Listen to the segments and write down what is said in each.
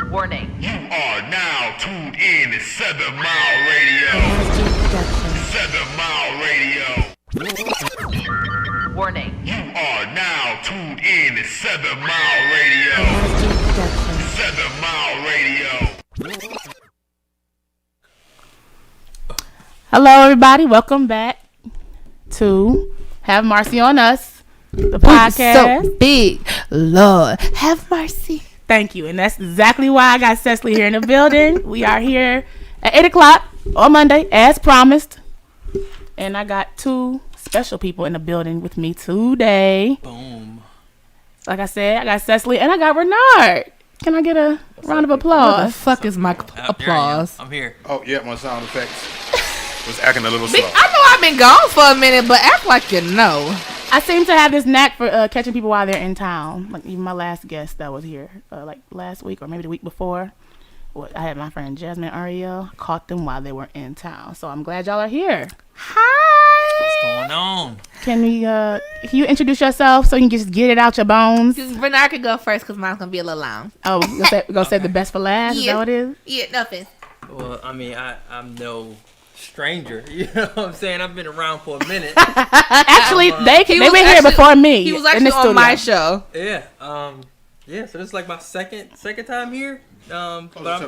Warning. You are now tuned in to 7 Mile Radio. 7 Mile Radio. Warning. You are now tuned in to 7 Mile Radio. 7 Mile Radio. Hello, everybody. Welcome back to Have Marci on Us, the podcast. So big, Lord, have mercy. Thank you. And that's exactly why I got Cecily here in the building. We are here at 8 o'clock on Monday, as promised. And I got two special people in the building with me today. Boom. Like I said, I got Cecily and I got Renard. Can I get a round of What the applause? fuck is my applause? I'm here. Oh, yeah, my sound effects was acting a little slow. I know I've been gone for a minute, but act like you know. I seem to have this knack for catching people while they're in town. Like even my last guest that was here, like last week or maybe the week before. I had my friend Jasmine Ariel. Caught them while they were in town. So I'm glad y'all are here. Hi. What's going on? Can you introduce yourself so you can just get it out your bones? Renard can go first because mine's going to be a little long. Oh, we're gonna save the best for last? Yeah. Is that what it is? Yeah, nothing. Well, I mean, I'm no stranger. You know what I'm saying? I've been around for a minute. Actually, they've been here before me. He was in the actually on studio. my show. Yeah. Yeah. So this is like my second time here. Closer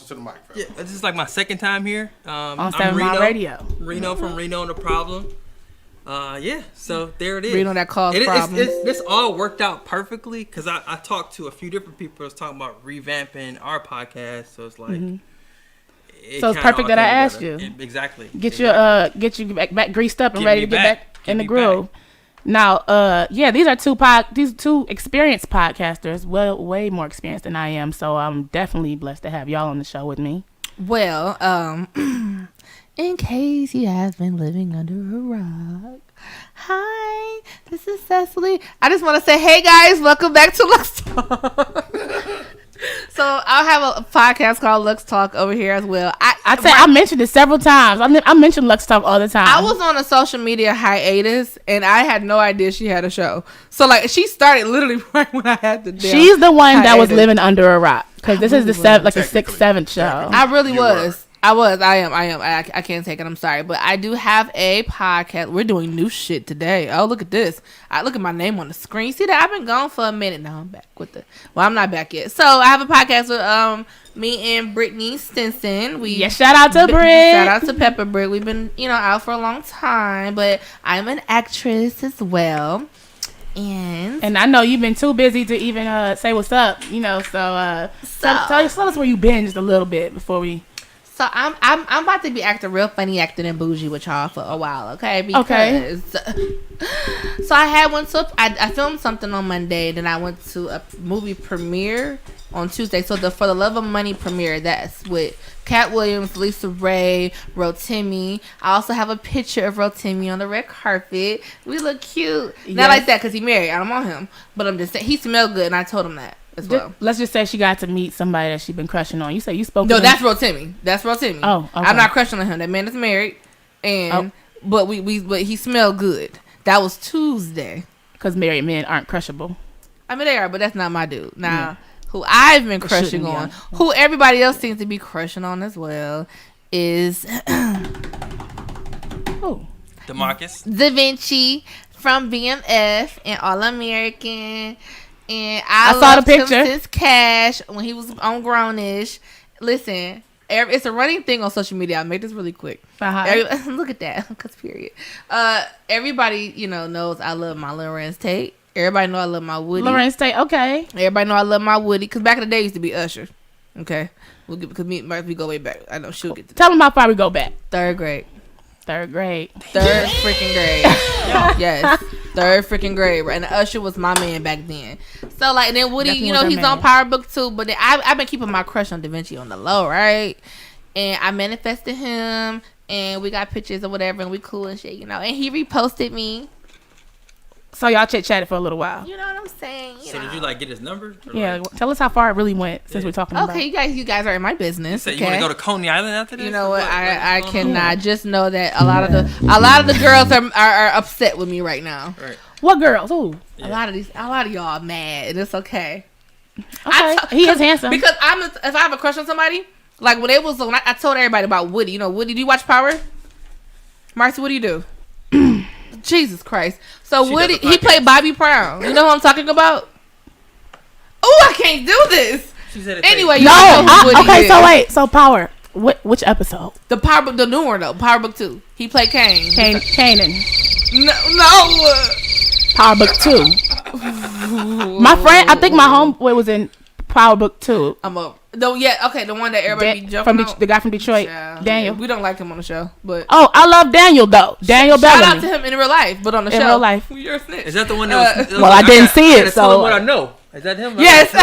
to the mic. Yeah, this is like my second time here. On 7 Mile Radio. Reno from Reno and the Problem. Yeah. So there it is. Reno that caused problems. This all worked out perfectly because I talked to a few different people that's talking about revamping our podcast. So it's like. So it's perfect that I asked you. Exactly. Get you back greased up and ready to get back in the groove. Now, these are two experienced podcasters, way more experienced than I am. So I'm definitely blessed to have y'all on the show with me. Well, in case you have been living under a rock, hi, this is Cecily. I just want to say, hey guys, welcome back to Lux Talk. So I'll have a podcast called Lux Talk over here as well. I mentioned it several times. I mentioned Lux Talk all the time. I was on a social media hiatus and I had no idea she had a show. So like she started literally right when I had the damn She's the one that was hiatus. living under a rock because this is the 6th, 7th show. I really was. I am. I can't take it. I'm sorry. But I do have a podcast. We're doing new shit today. Oh, look at this. I look at my name on the screen. See that? I've been gone for a minute. Now I'm back with I'm not back yet. So I have a podcast with me and Brittany Stinson. Shout out to Britt. Shout out to Pepper Britt. We've been, out for a long time. But I'm an actress as well. And I know you've been too busy to even say what's up, so tell us where you've been just a little bit before we... So I'm about to be acting real funny, acting and bougie with y'all for a while, okay? Because so I filmed something on Monday, then I went to a movie premiere on Tuesday. So the For the Love of Money premiere, that's with Cat Williams, Lisa Ray, Rotimi. I also have a picture of Rotimi on the red carpet. We look cute. Yes. Not like that because he married. I don't want him, but I'm just saying he smelled good, and I told him that. As well. Let's just say she got to meet somebody that she's been crushing on. You say you spoke. No, to that's Rotimi. That's Rotimi. Oh, okay. I'm not crushing on him. That man is married, and but he smelled good. That was Tuesday. Because married men aren't crushable. I mean they are, but that's not my dude. Now, who I've been crushing on, who everybody else seems to be crushing on as well, is DeMarcus Da Vinci from BMF and All American. And I saw the picture him since Cash when he was on Grownish. Listen, it's a running thing on social media. I'll make this really quick. Look at that, because period. Everybody knows I love my Lorenz Tate. Everybody know I love my Woody. Lorenz Tate, okay. Everybody know I love my Woody because back in the day it used to be Usher. Okay, because we go way back. I know she'll get to Tell them how far we go back. Third grade. Third freaking grade. Yes. Third freaking grade. And Usher was my man back then. So like, and then Woody, he's on Power Book too. But then I've been keeping my crush on Da Vinci on the low, right? And I manifested him, and we got pictures or whatever, and we cool and shit, And he reposted me. So y'all chit-chatted for a little while. You know what I'm saying? So did you get his number? Yeah, tell us how far it really went since we're talking about. Okay, you guys are in my business. So okay? you want to go to Coney Island after this? You know what? I cannot. Just know that a lot of the girls are upset with me right now. Right. What girls? Ooh. Yeah. A lot of y'all are mad, and it's okay. Okay. He is handsome. Because if I have a crush on somebody, like when it was when I told everybody about Woody. You know, Woody, do you watch Power? Marci, what do you do? Jesus Christ. So Woody, he played Bobby Brown. You know who I'm talking about? Oh, I can't do this. She said anyway, okay, so wait. So Power. Which episode? The Power Book, the new one though. Power Book 2. He played Kane. Kanan. No. Power Book 2. My friend, I think my homeboy was in Power Book 2. The one that everybody be jumping on. The guy from Detroit, Daniel. We don't like him on the show, but I love Daniel though. Daniel Bellamy. Shout out to him in real life, but on the show, in real life, you're a snitch. Is that the one that was? Well, I didn't see it, so what I know. Is that him? Yes.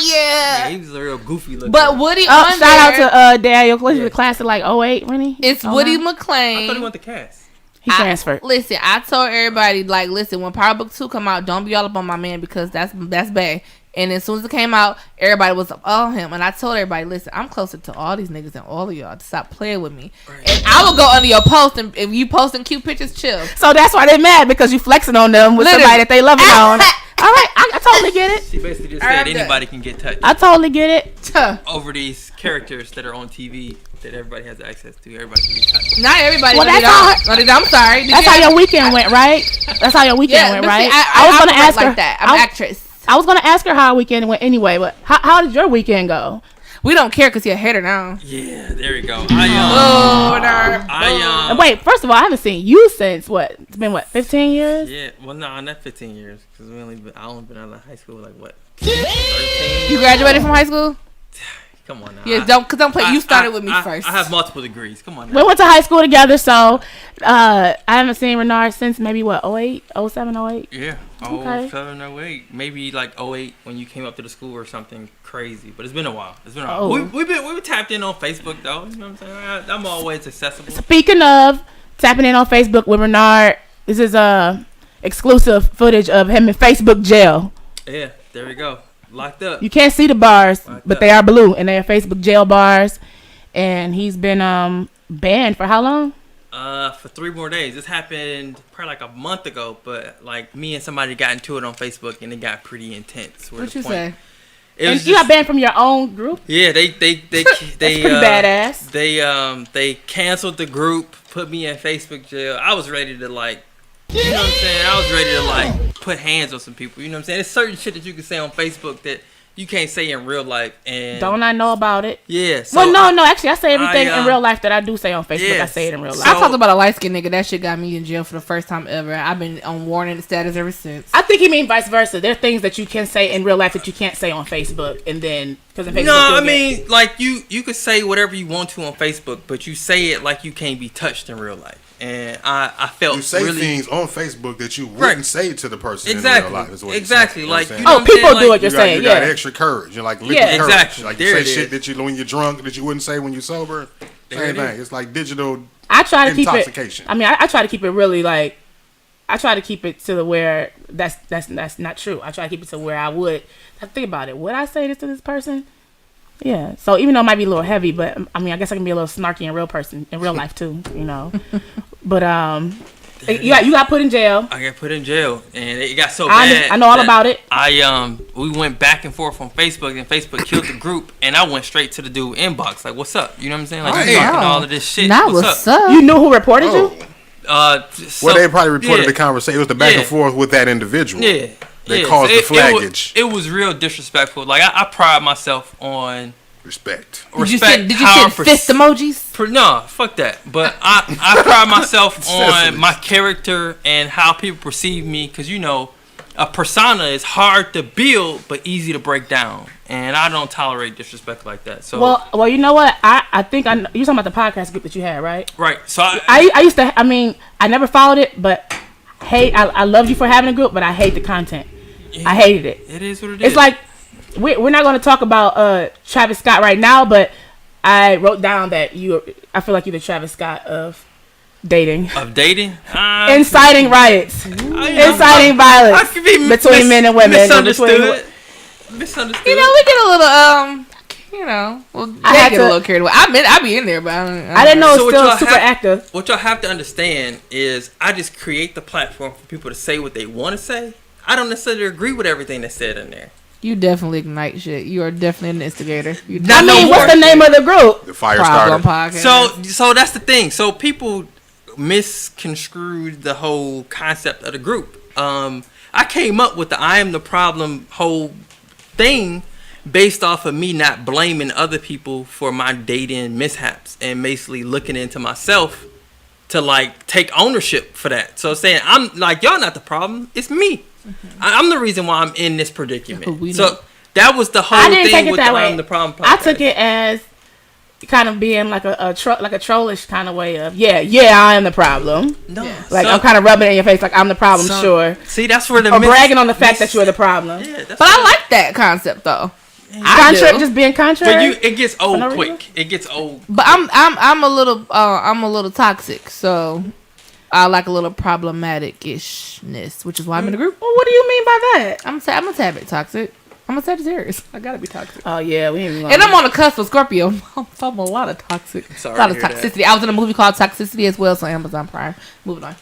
Yeah, he was a real goofy looking. But Woody, shout out to Daniel. Was the class of like 08, Rennie? It's Woody McClain. I thought he went to cast. He transferred. Listen, I told everybody, like, listen, when Power Book 2 come out, don't be all up on my man because that's bad. And as soon as it came out, everybody was up on him. And I told everybody, listen, I'm closer to all these niggas than all of y'all to stop playing with me. Right. And I will go under your post, and if you posting cute pictures, chill. So that's why they mad, because you flexing on them with somebody that they loving on. All right, I totally get it. She basically just said anybody can get touched. I totally get it. Over these characters that are on TV that everybody has access to. Everybody can get touched. Not everybody. Well, I'm sorry. That's how your weekend went, right? That's how your weekend went, right? I was going to ask her. Like that. I'm an actress. I was going to ask her how her weekend went anyway, but how did your weekend go? We don't care because you're a hater now. Yeah, there we go. Wait, first of all, I haven't seen you since what? It's been 15 years? Yeah, well, no, not 15 years because I only been out of high school like what? 13. You graduated from high school? Come on now. Yeah, don't play. You started with me first. I have multiple degrees. Come on now. We went to high school together, so I haven't seen Renard since maybe 08, 07, 08? Yeah, okay. 07, 08. Maybe like 08 when you came up to the school or something crazy. But it's been a while. We've been tapped in on Facebook though. You know what I'm saying? I'm always accessible. Speaking of tapping in on Facebook with Renard, this is exclusive footage of him in Facebook jail. Yeah, there we go. Locked up. You can't see the bars, but they are blue, and they are Facebook jail bars. And he's been banned for how long? For 3 more days. This happened probably like a month ago, but like me and somebody got into it on Facebook, and it got pretty intense. What you say? And you got banned from your own group? Yeah, they That's pretty badass. They canceled the group, put me in Facebook jail. I was ready to like. You know what I'm saying? I was ready to like put hands on some people. You know what I'm saying? There's certain shit that you can say on Facebook that you can't say in real life. And don't I know about it? Yeah. So no. Actually, I say everything in real life that I do say on Facebook. Yes. I say it in real life. I talked about a light skinned nigga. That shit got me in jail for the first time ever. I've been on warning status ever since. I think he mean vice versa. There are things that you can say in real life that you can't say on Facebook, and then because in Facebook. No, I mean like you could say whatever you want to on Facebook, but you say it like you can't be touched in real life. And I felt you say really, things on Facebook that you wouldn't say to the person exactly. in real life. Is what exactly. You like you know people do like, what you're saying. You got extra courage. You're like liquid courage. Exactly. Like you say shit that you when you're drunk that you wouldn't say when you're sober. Same thing. It's like digital. I try to intoxication. Keep it. I mean, I try to keep it really like. I try to keep it to the where that's not true. I try to keep it to where I would. Think about it. Would I say this to this person? Yeah. So even though it might be a little heavy, but I mean, I guess I can be a little snarky in real life too. You know. But you got put in jail. I got put in jail, and it got so bad. I know all about it. We went back and forth on Facebook, and Facebook killed the group, and I went straight to the dude inbox, like, "What's up?" You know what I'm saying? Like, talking all of this shit. What's up? You knew who reported you? Well, they probably reported the conversation. It was the back and forth with that individual. Yeah. They caused the flaggage. It was real disrespectful. Like I pride myself on respect. Did you send fist emojis? No, fuck that. But I pride myself on my character and how people perceive me, because you know, a persona is hard to build but easy to break down, and I don't tolerate disrespect like that. So well, you know what? I think you're talking about the podcast group that you had, right? Right. So I used to. I mean, I never followed it, but I loved you for having a group, but I hate the content. Yeah, I hated it. It is what it is. It's like we're not going to talk about Travis Scott right now, but I wrote down that I feel like you're the Travis Scott of dating. Of dating? Inciting riots. Inciting violence I could be between men and women. Misunderstood. You know, we get a little, I get a little carried away. I be in there, but I didn't know it was still super active. What y'all have to understand is I just create the platform for people to say what they want to say. I don't necessarily agree with everything that's said in there. You definitely ignite shit. You are definitely an instigator. What's the name of the group? The Fire Problem Starter. Podcast. So that's the thing. So people misconstrued the whole concept of the group. I came up with the I am the problem whole thing based off of me not blaming other people for my dating mishaps and basically looking into myself to like take ownership for that. So saying I'm like, y'all not the problem, it's me. I'm the reason why I'm in this predicament. So that was the whole thing with the I'm the problem podcast. I took it as kind of being like a trollish kind of way of I am the problem. No, like I'm kind of rubbing it in your face like I'm the problem. Sure. See, that's where the or bragging on the fact that you're the problem. Yeah, but I like that concept though. Just being contrary. But it gets old quick. It gets old. But I'm a little toxic, so I like a little problematic-ishness, which is why I'm in the group. Well, what do you mean by that? I'm a tad bit toxic. I'm a Sagittarius. I gotta be toxic. Oh yeah, and I'm on the cusp of Scorpio. I'm a lot of toxic. A lot of toxicity. That. I was in a movie called Toxicity as well, so Amazon Prime. Moving on.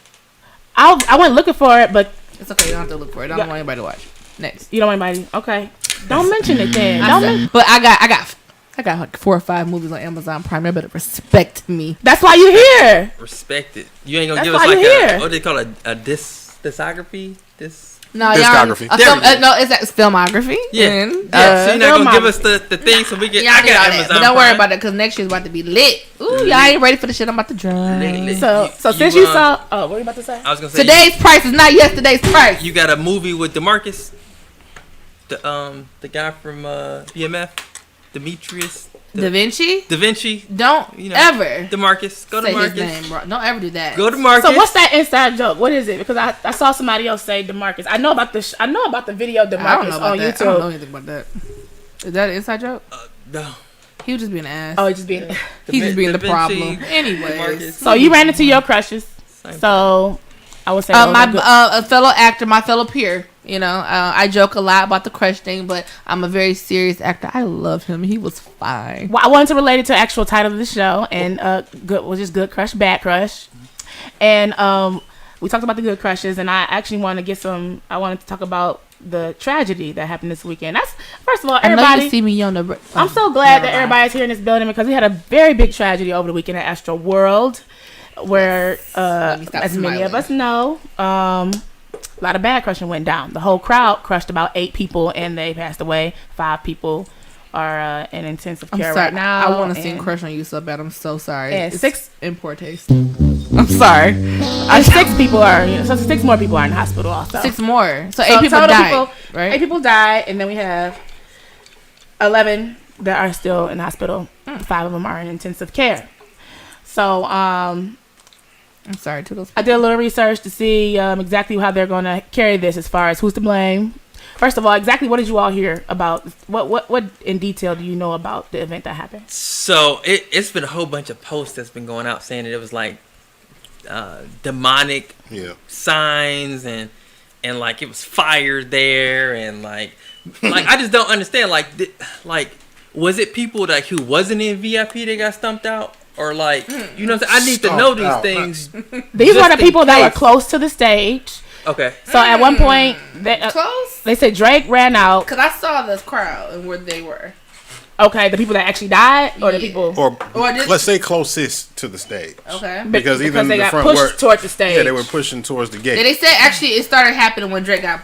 I went looking for it, but it's okay. You don't have to look for it. I don't want anybody to watch. Next. You don't want anybody? Okay. Don't mention it then. But I got like 4 or 5 movies on Amazon Prime. They better respect me. That's why you're here. Respect it. You ain't gonna give us like what do they call it? A discography? No, discography. No, it's filmography. Yeah. So you're not gonna give us the thing so we get. I got Amazon. But don't worry about it because next year's about to be lit. Ooh, y'all ain't ready for the shit I'm about to drop. So since you saw, what are you about to say? I was gonna say today's price is not yesterday's price. You got a movie with DeMarcus, the guy from BMF, Demetrius. Da Vinci. Don't ever DeMarcus. Go to Marcus. His name, bro. Don't ever do that. Go to Marcus. So what's that inside joke? What is it? Because I saw somebody else say DeMarcus. I know about the video DeMarcus on YouTube. I don't know anything about that. Is that an inside joke? No. He was just being an ass. Oh, he's just being. He's just being the problem. Anyways. So you ran into your crushes. So I would say a fellow actor, my fellow peer. You know, I joke a lot about the crush thing, but I'm a very serious actor. I love him. He was fine. Well, I wanted to relate it to the actual title of the show, and good crush, bad crush, and we talked about the good crushes, and I actually wanted to talk about the tragedy that happened this weekend. That's first of all, everybody. I know you see me on the. I'm so glad that everybody's here in this building because we had a very big tragedy over the weekend at Astro World, where as many of us know, a lot of bad crushing went down. The whole crowd crushed about 8 people, and they passed away. 5 people are in intensive care right now. I want to sing "Crush on You" so bad. I'm so sorry. And it's 6 in poor taste. I'm sorry. 6 people are. So 6 more people are in the hospital. Also 6 more. So 8 people died. Right? 8 people died, and then we have 11 that are still in the hospital. 5 of them are in intensive care. So I'm sorry to those people. I did a little research to see exactly how they're going to carry this as far as who's to blame. First of all, exactly what did you all hear about? What in detail do you know about the event that happened? So it's been a whole bunch of posts that's been going out saying that it was like demonic signs and like it was fire there and like I just don't understand like was it people like who wasn't in VIP that got stumped out? Or like, you know what I'm saying? I need to know these things. These were the people that were close to the stage. Okay. So at one point, close? They said Drake ran out. Because I saw this crowd and where they were. Okay, the people that actually died? Or the people? Or let's say closest to the stage. Okay. Because even they the got front pushed towards the stage. Yeah, they were pushing towards the gate. Yeah, they said actually it started happening when Drake got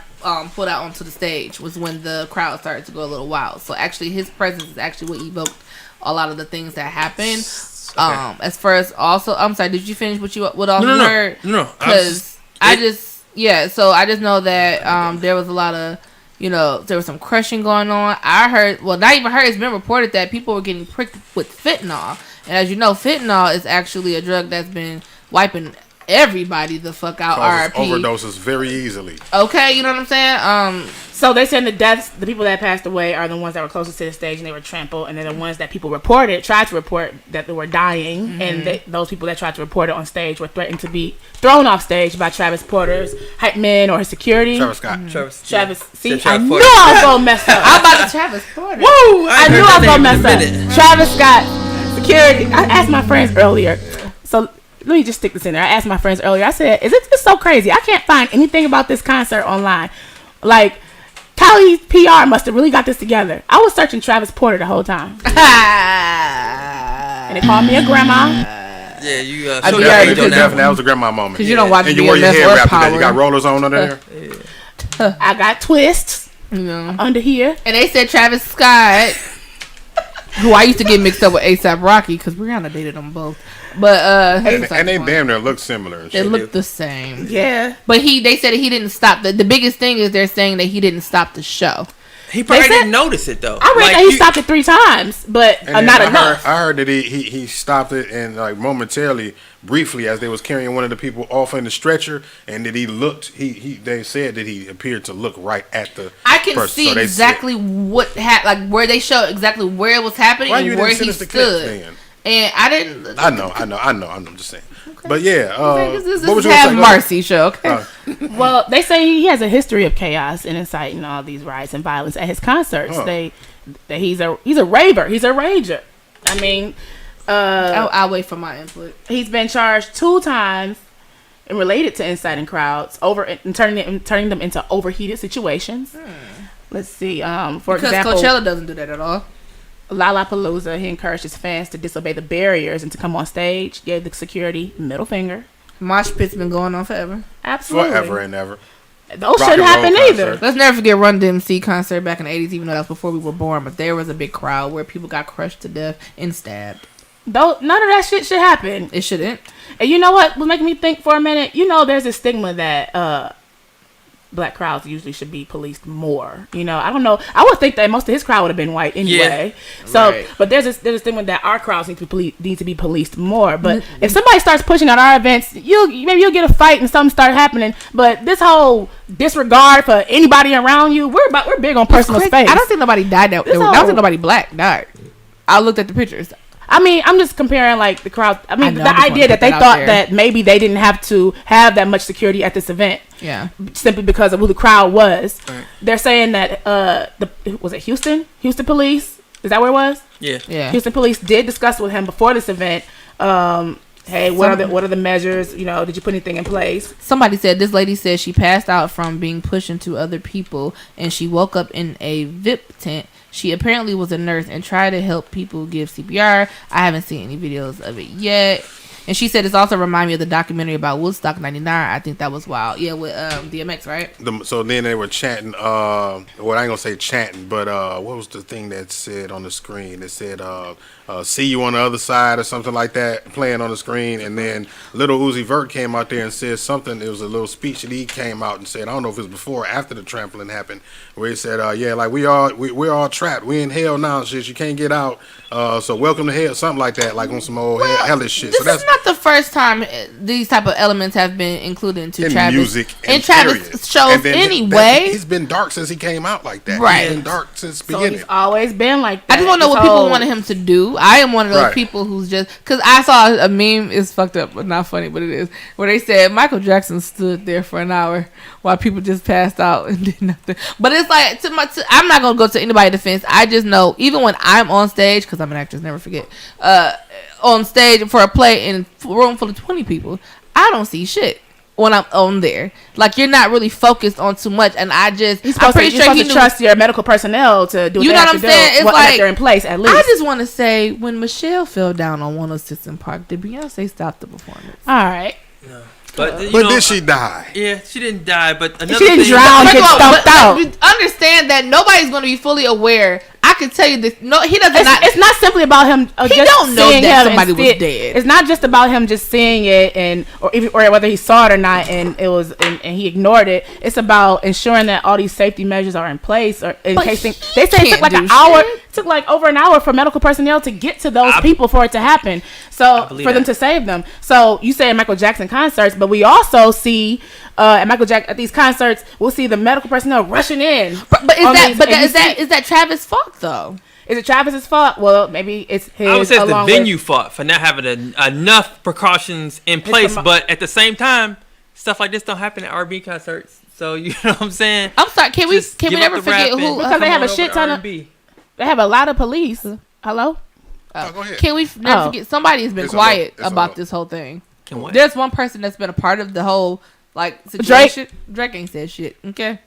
put out onto the stage was when the crowd started to go a little wild. So actually his presence is actually what evoked a lot of the things that happened. Okay. As far as also, I'm sorry. Did you finish what all you heard? No. Because I just know that there was a lot of, there was some crushing going on. I heard, well, not even heard. It's been reported that people were getting pricked with fentanyl, and as you know, fentanyl is actually a drug that's been wiping everybody the fuck out. RIP. Overdoses very easily. Okay, you know what I'm saying? So they said the people that passed away are the ones that were closest to the stage and they were trampled, and then the ones that people tried to report that they were dying, and those people that tried to report it on stage were threatened to be thrown off stage by Travis Porter's hype men or his security. Travis Scott. Travis. See, I knew I was gonna mess up. I'm about to Travis Porter. Woo! I knew I was gonna mess up. Travis Scott, security. I asked my friends earlier. So let me just stick this in there. I asked my friends earlier. I said, "Is it just so crazy? I can't find anything about this concert online. Like, Kylie's PR must have really got this together. I was searching Travis Porter the whole time. And they called me a grandma. Yeah, you. Definitely, that was a grandma moment. Because you don't watch and you wore your BMF hair or wrapped Power. today. You got rollers on under there. I got twists under here. And they said Travis Scott, who I used to get mixed up with A$AP Rocky because Rihanna dated them both. But and they damn near look similar. And they shit. look the same. Yeah. But they said that he didn't stop. The biggest thing is they're saying that he didn't stop the show. He probably didn't notice it though. I read that he stopped it 3 times, but not enough. I heard that he stopped it and like momentarily, briefly, as they was carrying one of the people off in the stretcher, and that he looked. They said that he appeared to look right at the. I can person. see exactly what like where they showed exactly where it was happening and where he stood. And I didn't. I know. I'm just saying. Okay. But yeah, this is Marci show. Okay. Well, they say he has a history of chaos and inciting all these riots and violence at his concerts. That he's a raver. He's a rager. I mean, I'll wait for my input. He's been charged 2 times and related to inciting crowds and turning them into overheated situations. Let's see. For example, Coachella doesn't do that at all. Lollapalooza, he encouraged his fans to disobey the barriers and to come on stage. Gave the security middle finger. Mosh pit's been going on forever. Absolutely. Forever and ever. Those shouldn't happen either. Let's never forget Run DMC concert back in the 80s, even though that was before we were born. But there was a big crowd where people got crushed to death and stabbed. None of that shit should happen. It shouldn't. And you know what was making me think for a minute? You know, there's a stigma that black crowds usually should be policed more. You know, I don't know. I would think that most of his crowd would have been white anyway. Yeah. So, right. But there's a stigma that our crowds need to be policed more. But if somebody starts pushing at our events, maybe you'll get a fight and something start happening. But this whole disregard for anybody around you, we're big on personal space. I don't think nobody died I don't think nobody black died. I looked at the pictures. I mean, I'm just comparing like the crowd. I mean, the idea that they thought that maybe they didn't have to have that much security at this event. Yeah. Simply because of who the crowd was. Right. They're saying that was it Houston police? Is that where it was? Yeah. Yeah. Houston police did discuss with him before this event. Hey, what are the measures? You know, did you put anything in place? Somebody said this lady said she passed out from being pushed into other people, and she woke up in a VIP tent. She apparently was a nurse and tried to help people give CPR. I haven't seen any videos of it yet. And she said it's also remind me of the documentary about Woodstock '99. I think that was wild. Yeah, with DMX, right? So then they were chanting. Well, I ain't gonna say chanting, but what was the thing that said on the screen? It said "See you on the other side" or something like that, playing on the screen. And then Little Uzi Vert came out there and said something. It was a little speech that he came out and said. I don't know if it was before or after the trampling happened, where he said, "Yeah, like we're all trapped. We in hell now, shit. You can't get out. So welcome to hell," something like that, like on some old hellish shit. So that's not the first time these type of elements have been included into Travis music and Travis shows anyway. He's been dark since he came out like that. Right, he's been dark since the beginning. He's always been like that. I just want to know what people wanted him to do. I am one of those people who's just because I saw a meme. It's fucked up, but not funny, but it is, where they said Michael Jackson stood there for an hour while people just passed out and did nothing. But it's like I'm not gonna go to anybody's defense. I just know even when I'm on stage, because I'm an actress, never forget. On stage for a play in a room full of 20 people, I don't see shit when I'm on there. Like, you're not really focused on too much, and I'm pretty sure you trust your medical personnel to do what you know what I'm saying. It's like they're in place at least. I just want to say when Michelle fell down on 106 in Park, did Beyonce stop the performance? All right. No. But did she die? Yeah, she didn't die. But another she didn't drown, get stumped out. Understand that nobody's going to be fully aware. I can tell you this. No, he doesn't. It's not simply about him. He just don't know that somebody was dead. It's not just about him just seeing it or whether he saw it or not, and it was and he ignored it. It's about ensuring that all these safety measures are in place. Or in case they say it took like an hour. It took like over an hour for medical personnel to get to those people for it to happen. So for them to save them. So you say at Michael Jackson concerts, but we also see at these concerts, we'll see the medical personnel rushing in. But is that Travis' fault though? Is it Travis's fault? Well, maybe it's his. I would say it's the venue fault for not having enough precautions in place. But at the same time, stuff like this don't happen at R&B concerts. So you know what I'm saying? I'm sorry. Can we never forget who? Because they have a shit ton of. They have a lot of police. Hello. Go ahead. Can we never forget? Somebody has been quiet about this whole thing. There's one person that's been a part of the whole situation. Drake ain't said shit. Okay.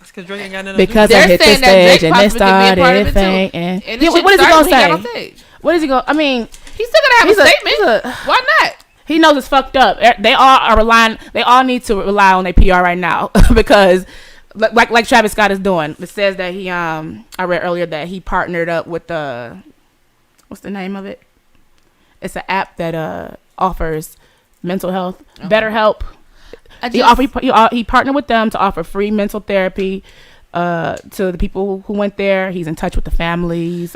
Because Drake ain't got nothing to do. Because I hit the saying that stage and Drake it probably could be a part of started it, too. thing. And Yeah, this shit what is he started gonna when he got on say? stage. What is he going? I mean, He's still gonna have a statement. Why not? He knows it's fucked up. They all are relying. They all need to rely on their PR right now because, like Travis Scott is doing. It says that he I read earlier that he partnered up with what's the name of it? It's an app that offers mental health, BetterHelp. He partnered with them to offer free mental therapy to the people who went there. He's in touch with the families.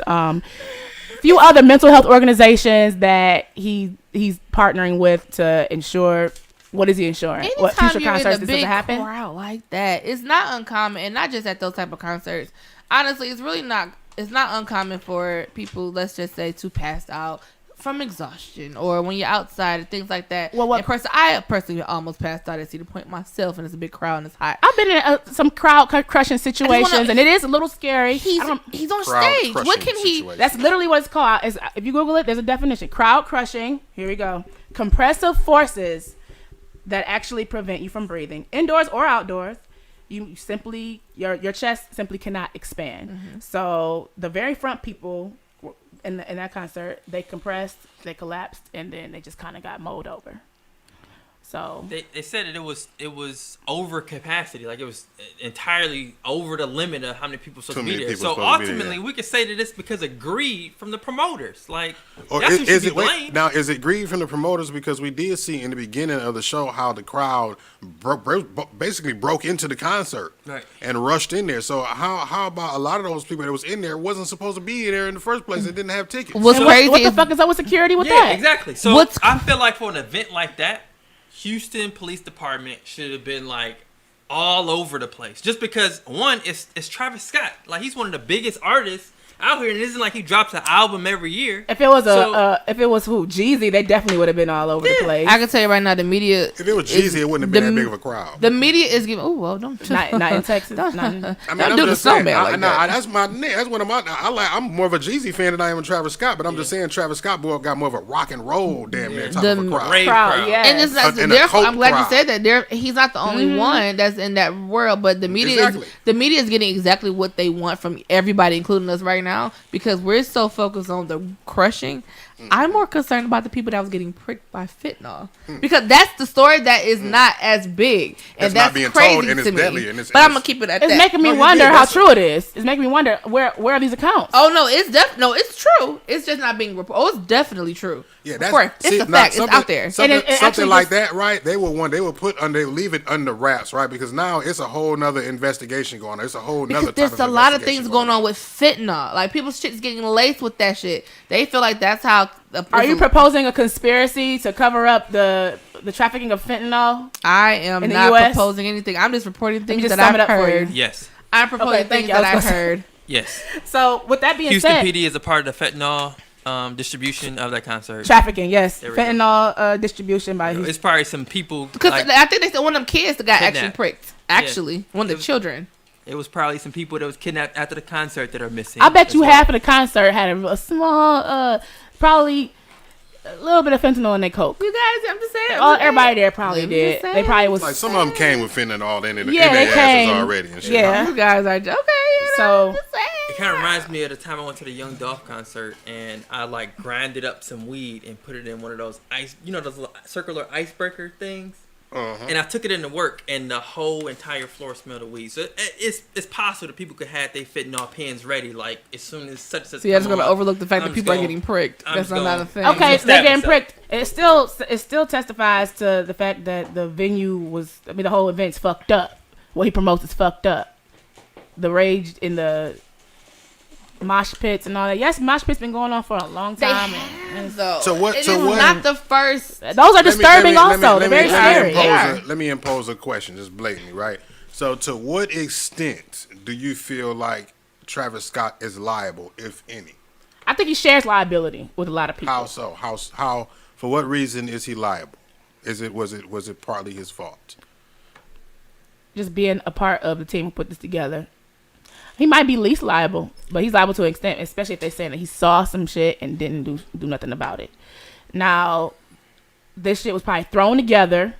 Few other mental health organizations that he's partnering with to ensure. What is he ensuring? Anytime What future you're concerts in a this big doesn't happen? crowd like that, it's not uncommon, and not just at those type of concerts. Honestly, it's really not. It's not uncommon for people, let's just say, to pass out from exhaustion or when you're outside and things like that. Well, I personally almost passed out at Cedar Point myself, and it's a big crowd and it's hot. I've been in some crowd crushing situations, and it is a little scary. He's on stage. What can he? Situation. That's literally what it's called. If you Google it, there's a definition. Crowd crushing. Here we go. Compressive forces that actually prevent you from breathing, indoors or outdoors. You simply your chest simply cannot expand. Mm-hmm. So the very front people in that concert, they compressed, they collapsed, and then they just kind of got mowed over. So they said that it was over capacity, like it was entirely over the limit of how many people supposed to be there. So ultimately, we could say that it's because of greed from the promoters. Like, or that's who should be blamed. Now, is it greed from the promoters? Because we did see in the beginning of the show how the crowd basically broke into the concert and rushed in there. So how about a lot of those people that was in there wasn't supposed to be there in the first place and didn't have tickets? What's crazy? What the fuck is up with security with that? Yeah, exactly. So I feel like for an event like that, Houston Police Department should have been like all over the place. Just because one, it's Travis Scott. Like, he's one of the biggest artists out here, and it isn't like he drops an album every year. If it was Jeezy, they definitely would have been all over the place. I can tell you right now, the media. If it was Jeezy, it wouldn't have been that big of a crowd. The media is giving. Oh well, don't not in Texas. don't I'm do the snowman like that. That's one of my. I'm more of a Jeezy fan than I am a Travis Scott, but I'm just saying Travis Scott got more of a rock and roll damn near type of a crowd. Yeah, and it's not, therefore, I'm glad you said that. He's not the only one that's in that world, but the media is getting exactly what they want from everybody, including us right now, because we're so focused on the crushing. I'm more concerned about the people that was getting pricked by fentanyl, because that's the story that is not as big, and that's not being crazy told, and it's to me. deadly, and but I'm gonna keep it at that. It's making me wonder how true it is. It's making me wonder where are these accounts? Oh no, it's true. It's just not being reported. Oh, it's definitely true. Yeah, it's a fact. It's out there. Something like that, right? They will leave it under wraps, right? Because now it's a whole nother investigation going on. It's a whole nother. There's a lot of things going on with fentanyl. Like, people's shit's getting laced with that shit. They feel like that's how. Are you proposing a conspiracy to cover up the trafficking of fentanyl? I am not proposing anything. I'm just reporting things that I've heard. Yes. I'm proposing things that I've heard. Yes. So with that being Houston said, PD is a part of the fentanyl distribution of that concert. Trafficking, yes. Fentanyl distribution by Houston. It's probably some people. Because I think they said one of them kids that got actually pricked. Actually, one of the children. It was probably some people that was kidnapped after the concert that are missing. I bet you half of the concert had a small, probably a little bit of fentanyl in their coke. You guys, I'm just saying. Everybody there probably did. They probably was like, some of them came with fentanyl in their asses already and shit. Yeah, you guys are okay. So it kind of reminds me of the time I went to the Young Dolph concert, and I like grinded up some weed and put it in one of those those circular icebreaker things. Uh-huh. And I took it into work, and the whole entire floor smelled of weed. So it's possible that people could have their fentanyl pens ready, like, as soon as such. So you're just gonna overlook the fact that people are getting pricked. That's not a thing. Okay, so they're getting pricked. It still testifies to the fact that the venue the whole event's fucked up. What he promotes is fucked up. The rage in the mosh pits and all that. Yes, mosh pits been going on for a long time. So what? Not the first. Those are disturbing. Also, they're very scary. Let me impose a question, just blatantly, right? So, to what extent do you feel like Travis Scott is liable, if any? I think he shares liability with a lot of people. How so? How? For what reason is he liable? Was it partly his fault? Just being a part of the team who put this together. He might be least liable, but he's liable to an extent, especially if they're saying that he saw some shit and didn't do nothing about it. Now, this shit was probably thrown together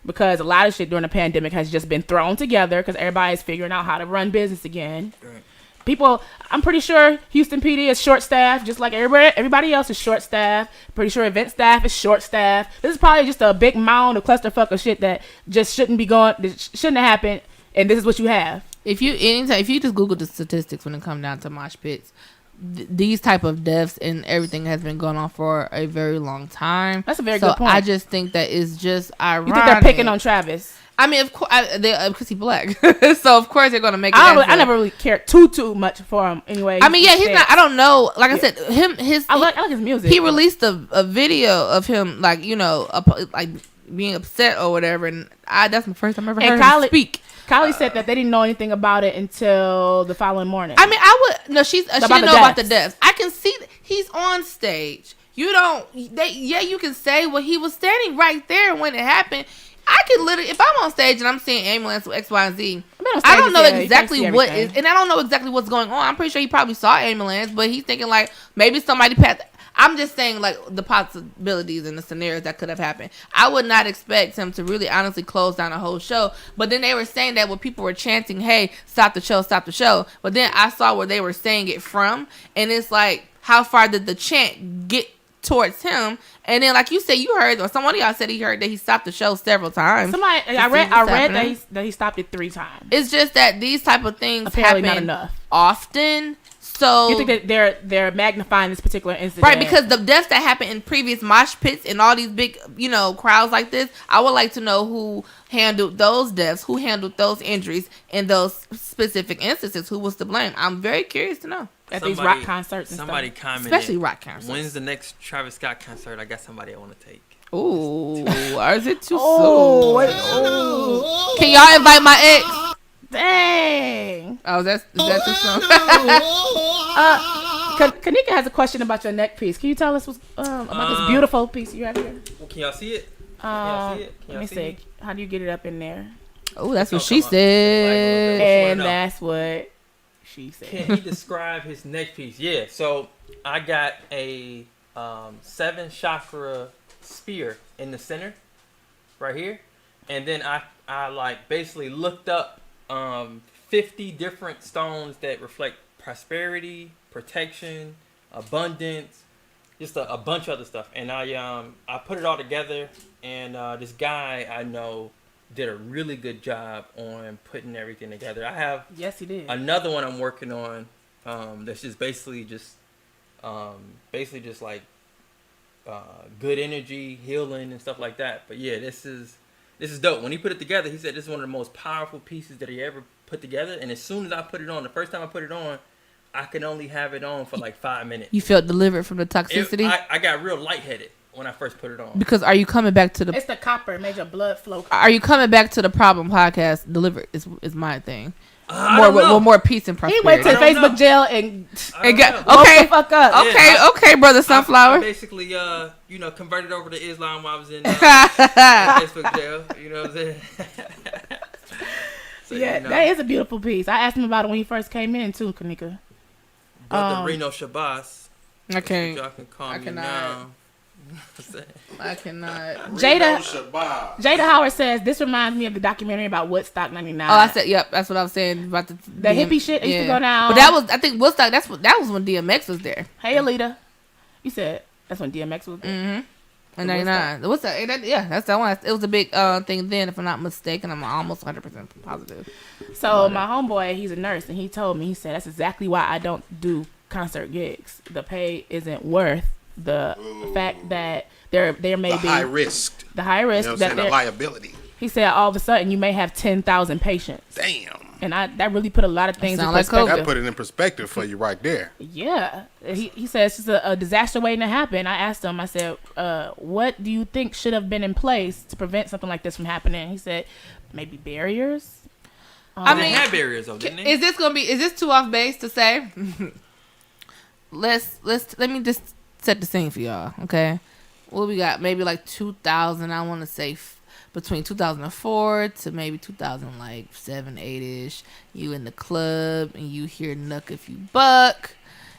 because a lot of shit during the pandemic has just been thrown together because everybody's figuring out how to run business again. Right. People, I'm pretty sure Houston PD is short-staffed, just like everybody else is short-staffed. Pretty sure event staff is short-staffed. This is probably just a big mound of clusterfuck of shit that just shouldn't have happened, and this is what you have. If you just Google the statistics when it comes down to mosh pits, these type of deaths and everything has been going on for a very long time. That's a very good point. I just think that it's just ironic. You think they're picking on Travis? I mean, of course, because he's black, so of course they're gonna make it. I never really cared too much for him anyway. I mean, yeah, he's not. I don't know. Like I said, I like his music. He released a video of him, like like being upset or whatever, and that's the first time I ever heard him speak. Kylie said that they didn't know anything about it until the following morning. I mean, she didn't know about the deaths. I can see he's on stage. You can say, well, he was standing right there when it happened. I could literally, if I'm on stage and I'm seeing ambulance X, Y, and Z, I don't know exactly what is, and I don't know exactly what's going on. I'm pretty sure he probably saw ambulance, but he's thinking like maybe somebody passed. I'm just saying like the possibilities and the scenarios that could have happened. I would not expect him to really honestly close down a whole show. But then they were saying that when people were chanting, "Hey, stop the show, stop the show." But then I saw where they were saying it from, and it's like, how far did the chant get towards him? And then, like you said, you heard, or someone of y'all said he heard that he stopped the show several times. I read that he stopped it 3 times. It's just that these type of things apparently happen not enough often. So you think that they're magnifying this particular incident, right? Because the deaths that happen in previous mosh pits and all these big, crowds like this, I would like to know who handled those deaths, who handled those injuries in those specific instances, who was to blame. I'm very curious to know. At these rock concerts and somebody stuff. commented, especially rock concerts. When's the next Travis Scott concert? I got somebody I want to take. Ooh, is it too soon? Can y'all invite my ex? Dang. Oh, is that too soon? Kanika has a question about your neck piece. Can you tell us about this beautiful piece you have here? Well, can y'all see it? Let me see. How do you get it up in there? Oh, that's what she said. And that's what she said. Can he describe his neck piece? Yeah. So I got a 7 chakra spear in the center, right here, and then I like basically looked up 50 different stones that reflect prosperity, protection, abundance, just a bunch of other stuff, and I put it all together, and this guy I know did a really good job on putting everything together. I have he did another one I'm working on that's just basically like good energy, healing, and stuff like that. But yeah, this is dope. When he put it together, he said this is one of the most powerful pieces that he ever put together. And as soon as I put it on, the first time I put it on, I could only have it on for like 5 minutes. You felt delivered from the toxicity? I got real lightheaded when I first put it on. Because are you coming back to the... It's the copper. Made your blood flow. Are you coming back to the problem podcast? Delivered is my thing. More peace and prosperity. He went to Facebook jail and got the fuck up. Okay, brother Sunflower. I basically, converted over to Islam while I was in Facebook jail. You know what I'm saying? So, yeah, that is a beautiful piece. I asked him about it when he first came in too, Kanika. Brother Reno Shabazz. I can't. Y'all can call me cannot. now. I cannot. Jada Howard says this reminds me of the documentary about Woodstock '99. Oh, I said, yep, that's what I was saying about the hippie shit used to go down. But that was, I think Woodstock. That was when DMX was there. Hey, Alita, you said that's when DMX was there. Mm-hmm. In '99, Woodstock. Yeah, that's that one. It was a big thing then, if I'm not mistaken. I'm almost 100% positive. So my homeboy, he's a nurse, and he told me, he said that's exactly why I don't do concert gigs. The pay isn't worth the fact that there may be high risk. The high risk, you know what I'm saying, the liability. He said all of a sudden you may have 10,000 patients. Damn. And that really put a lot of things in perspective. That put it in perspective for you right there. Yeah. He says it's just a disaster waiting to happen. I asked him, I said, what do you think should have been in place to prevent something like this from happening? He said, maybe barriers. I mean, they had barriers though, didn't they? Is this too off base to say? Let me just set the scene for y'all, okay? What we got? Maybe like 2000. I want to say between 2004 to maybe 2007, 8ish. You in the club and you hear "Knuck If You Buck,"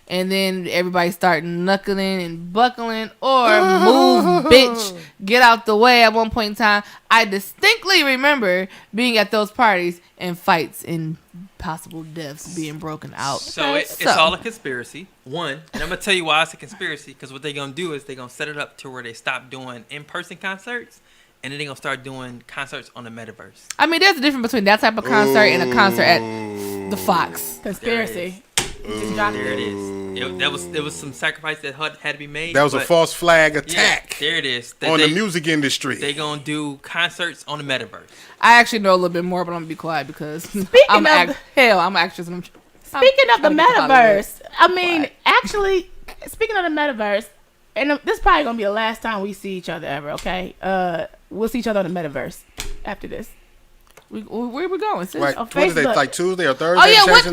and then everybody start knuckling and buckling, or "Move, bitch, get out the way at one point in time. I distinctly remember being at those parties and fights and possible deaths being broken out. So it's all a conspiracy. One, and I'm gonna tell you why it's a conspiracy. Because what they're gonna do is they're gonna set it up to where they stop doing in-person concerts, and then they're gonna start doing concerts on the metaverse. I mean, there's a difference between that type of concert and a concert at the Fox. Conspiracy. There it is. There was some sacrifice that had to be made. That was a false flag attack. Yeah, there it is. On the music industry. They gonna do concerts on the metaverse. I actually know a little bit more, but I'm gonna be quiet because I'm an actress. And Speaking of the metaverse, I mean, actually, speaking of the metaverse, and this is probably gonna be the last time we see each other ever. Okay, we'll see each other on the metaverse after this. Where we going? Sis? Right, what is it, like Tuesday or Thursday? Oh yeah, what is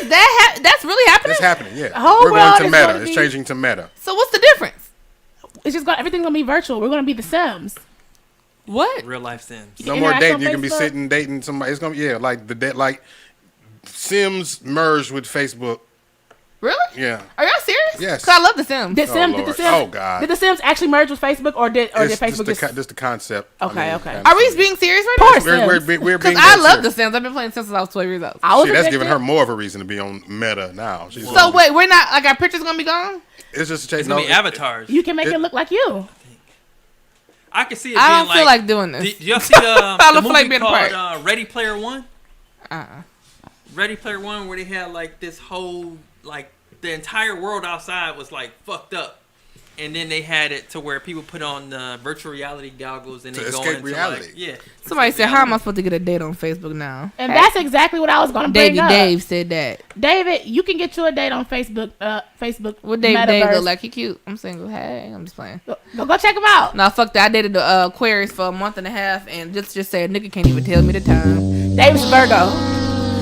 that? That's really happening. It's happening. Yeah, We're going to Meta. It's changing to Meta. So what's the difference? It's just everything's gonna be virtual. We're gonna be the Sims. What? Real life Sims. No more dating. You can be sitting dating somebody. It's gonna be like Sims merged with Facebook. Really? Yeah. Are y'all serious? Yes. Because I love The Sims. Did the Sims? Oh God. Did the Sims actually merge with Facebook, or did Facebook just the concept? Okay. Are we being serious right now? We're being Because I love The Sims. I've been playing since I was 12 years old. That's giving her more of a reason to be on Meta now. So wait, we're not like our pictures gonna be gone? It's just it's gonna be avatars. You can make it look like you. I can see it. I don't feel like doing this. Did y'all see the movie called Ready Player One? Ready Player One, where they had like this whole like the entire world outside was like fucked up, and then they had it to where people put on the virtual reality goggles and they go into reality. Somebody said, "How am I supposed to get a date on Facebook now?" And that's exactly what I was gonna bring up. Dave said that. David, you can get you a date on Facebook. Facebook. What Dave look like? He cute. I'm single. Hey, I'm just playing. Go check him out. Nah, fuck that. I dated the Aquarius for a month and a half, and just say a nigga can't even tell me the time. David's Virgo.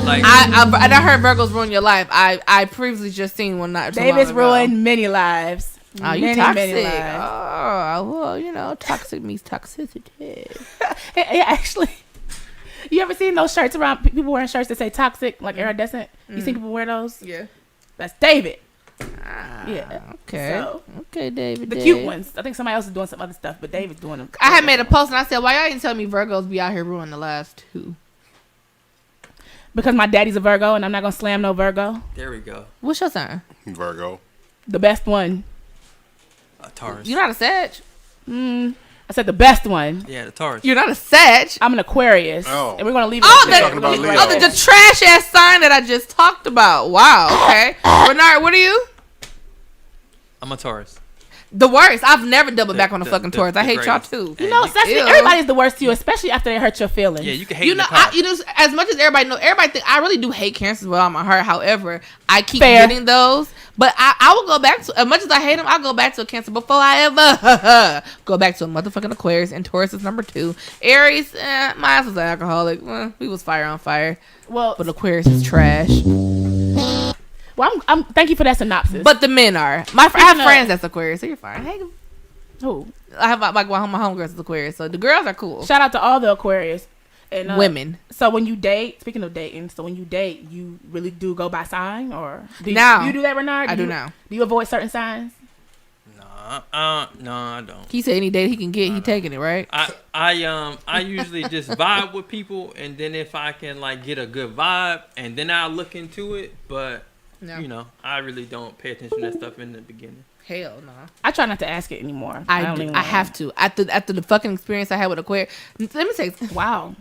Like, I heard Virgos ruin your life. I previously just seen one night. David's ruined many lives. Oh, you toxic. Oh, well, toxic means toxicity. Actually, you ever seen those shirts around? People wearing shirts that say toxic, like iridescent. You seen people wear those? Yeah. That's David. Yeah. Okay. So, okay, David. The cute ones. I think somebody else is doing some other stuff, but David's doing them. I had made a post and I said, why y'all didn't tell me Virgos be out here ruining the last two? Because my daddy's a Virgo and I'm not going to slam no Virgo. There we go. What's your sign? Virgo. The best one. Taurus. You're not a Sag? I said the best one. Yeah, the Taurus. You're not a Sag. I'm an Aquarius. Oh. And we're going to leave it the trash ass sign that I just talked about. Wow. Okay. Bernard, what are you? I'm a Taurus. The worst. I've never doubled back on the fucking Taurus. I hate y'all too. You know, everybody's the worst to you, especially after they hurt your feelings. Yeah, you can hate. As much as everybody think I really do hate cancers with all my heart. However, I keep getting those. But I will go back to, as much as I hate them, I'll go back to a Cancer before I ever go back to a motherfucking Aquarius. And Taurus is number 2. Aries, my ass was an alcoholic. We was fire on fire. Well, but Aquarius is trash. Well, I'm thank you for that synopsis. But the men are. I have friends that's Aquarius, so you're fine. Hey, who? I have my homegirls is Aquarius, so the girls are cool. Shout out to all the Aquarius. And, women. So when you date, speaking of dating, you really do go by sign, or do you do that, Bernard? I do now. Do you avoid certain signs? No, I don't. He said any date he can get, he taking it, right? I usually just vibe with people, and then if I can like get a good vibe, and then I'll look into it. But you know, I really don't pay attention to that stuff in the beginning. Hell no. I try not to ask it anymore. I have to. After the fucking experience I had with Aquarius. Let me say, wow.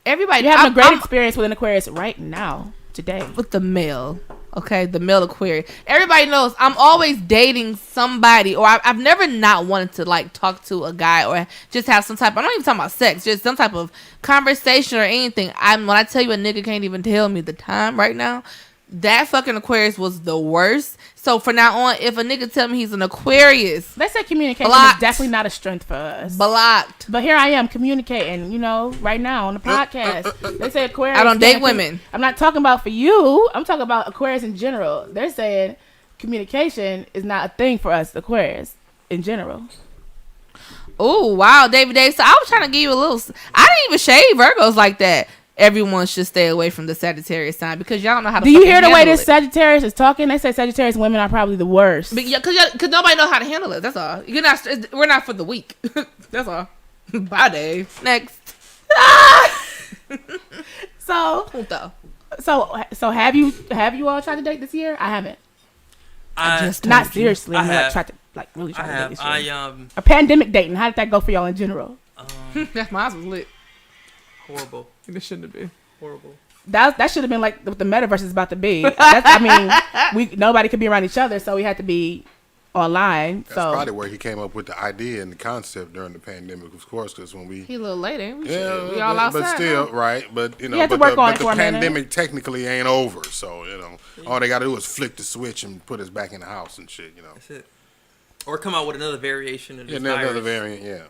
Everybody, you're having a great experience with an Aquarius right now, today. With the male, okay, the male Aquarius. Everybody knows I'm always dating somebody, or I've never not wanted to like talk to a guy or just have some type. I'm not even talking about sex, just some type of conversation or anything. When I tell you a nigga can't even tell me the time right now, that fucking Aquarius was the worst. So from now on, if a nigga tell me he's an Aquarius, they say communication is definitely not a strength for us. Blocked. But here I am communicating, you know, right now on the podcast. They say Aquarius. I don't date women. I'm not talking about for you. I'm talking about Aquarius in general. They're saying communication is not a thing for us Aquarius in general. Oh wow, David. So I was trying to give you a little. I didn't even shade Virgos like that. everyone should stay away from the Sagittarius sign because y'all don't know how to. Do you hear the way this this Sagittarius is talking? They say Sagittarius women are probably the worst. Because nobody knows how to handle it. That's all. We're not for the weak. That's all. Bye, Dave. Next. So have you all tried to date this year? I haven't. I just not seriously. I I'm have. really trying to date this year. A pandemic dating. How did that go for y'all in general? That's mine was lit. Horrible. It shouldn't have been Horrible. That should have been like what the metaverse is about to be. Nobody could be around each other, so we had to be online. That's probably where he came up with the idea and the concept during the pandemic, of course, because when we... He a little late, ain't we? Yeah, we all outside. but still, right. But, you know, had to work on it the for a minute. pandemic technically ain't over. So, you know, all they got to do is flick the switch and put us back in the house and shit, you know. That's it. Or come out with another variation of this another virus. variant, yeah.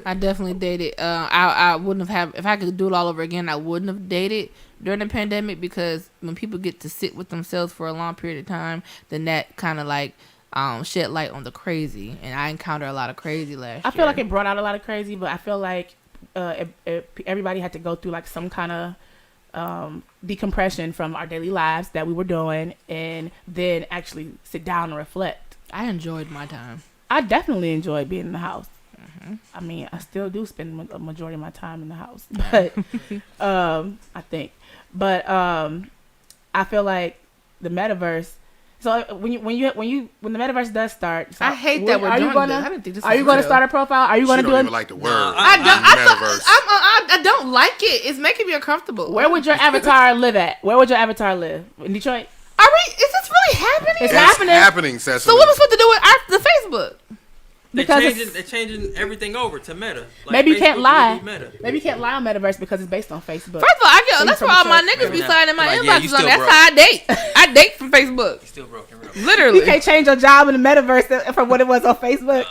I definitely dated. I wouldn't have if I could do it all over again. I wouldn't have dated during the pandemic because when people get to sit with themselves for a long period of time, then that kind of like shed light on the crazy. And I encountered a lot of crazy last year. I feel like it brought out a lot of crazy, but I feel like everybody had to go through like some kind of decompression from our daily lives that we were doing, and then actually sit down and reflect. I enjoyed my time. I definitely enjoyed being in the house. I mean, I still do spend a majority of my time in the house, but I think. But I feel like the metaverse. So when the metaverse does start, so I hate that we're doing this. I didn't think this was Are you going to start a profile? Are you going to do it? I don't even like the word. Metaverse. I don't like it. It's making me uncomfortable. Where would your avatar live at? Where would your avatar live? In Detroit? Is this really happening? It's happening, Cecily. So what am I supposed to do with the Facebook? They're changing everything over to Meta. Like maybe you can't Facebook lie. will be Meta. Maybe you can't lie on metaverse because it's based on Facebook. First of all, that's where all my niggas be sliding in my inboxes on. That's how I date. I date from Facebook. Still broken. Literally. You can't change your job in the metaverse from what it was on Facebook.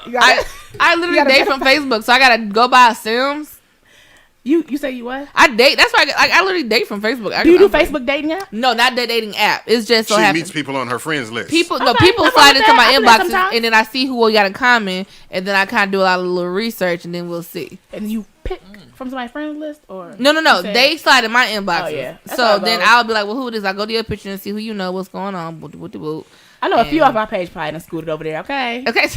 I literally date from Facebook, so I gotta go buy Sims. You say you what? I date. That's why I literally date from Facebook. Do you do Facebook dating app? No, not that dating app. It's just so she happens. meets people on her friends list. People slide into my inboxes, and then I see who we got in common, and then I kind of do a lot of little research, and then we'll see. And you pick from my friend list, or no, they slide in my inboxes. Oh, yeah. So then I'll be like, well, who it is? I go to your picture and see who you know, what's going on. I know a few off my page probably done scooted over there. Okay. Okay.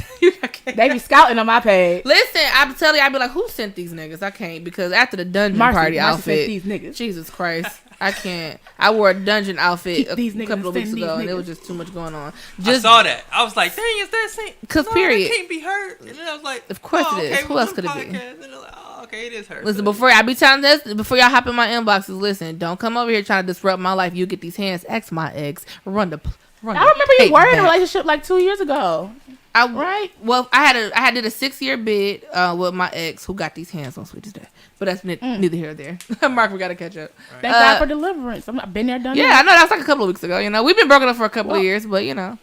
They be scouting on my page. Listen, I'm telling you, I be like, who sent these niggas? I can't because after the dungeon party outfit, these niggas. Jesus Christ, I can't. I wore a dungeon outfit a couple of weeks ago, and niggas. it was just too much going on. I saw that. I was like, dang, is that Saint? Because period. It can't be her. And then I was like, of course it is. Okay, who else could it be? And then like, okay, it is her. Listen, before y'all hop in my inboxes, listen, don't come over here trying to disrupt my life. You get these hands, X my ex, I remember you were in a relationship like 2 years ago. Right? Well, I did a 6-year bid with my ex who got these hands on Sweetest Day. But that's neither here or there. Mark, we got to catch up. Right. Thank God for deliverance. I've been there, done that. Yeah, I know. That was like a couple of weeks ago. You know, we've been broken up for a couple of years, but you know,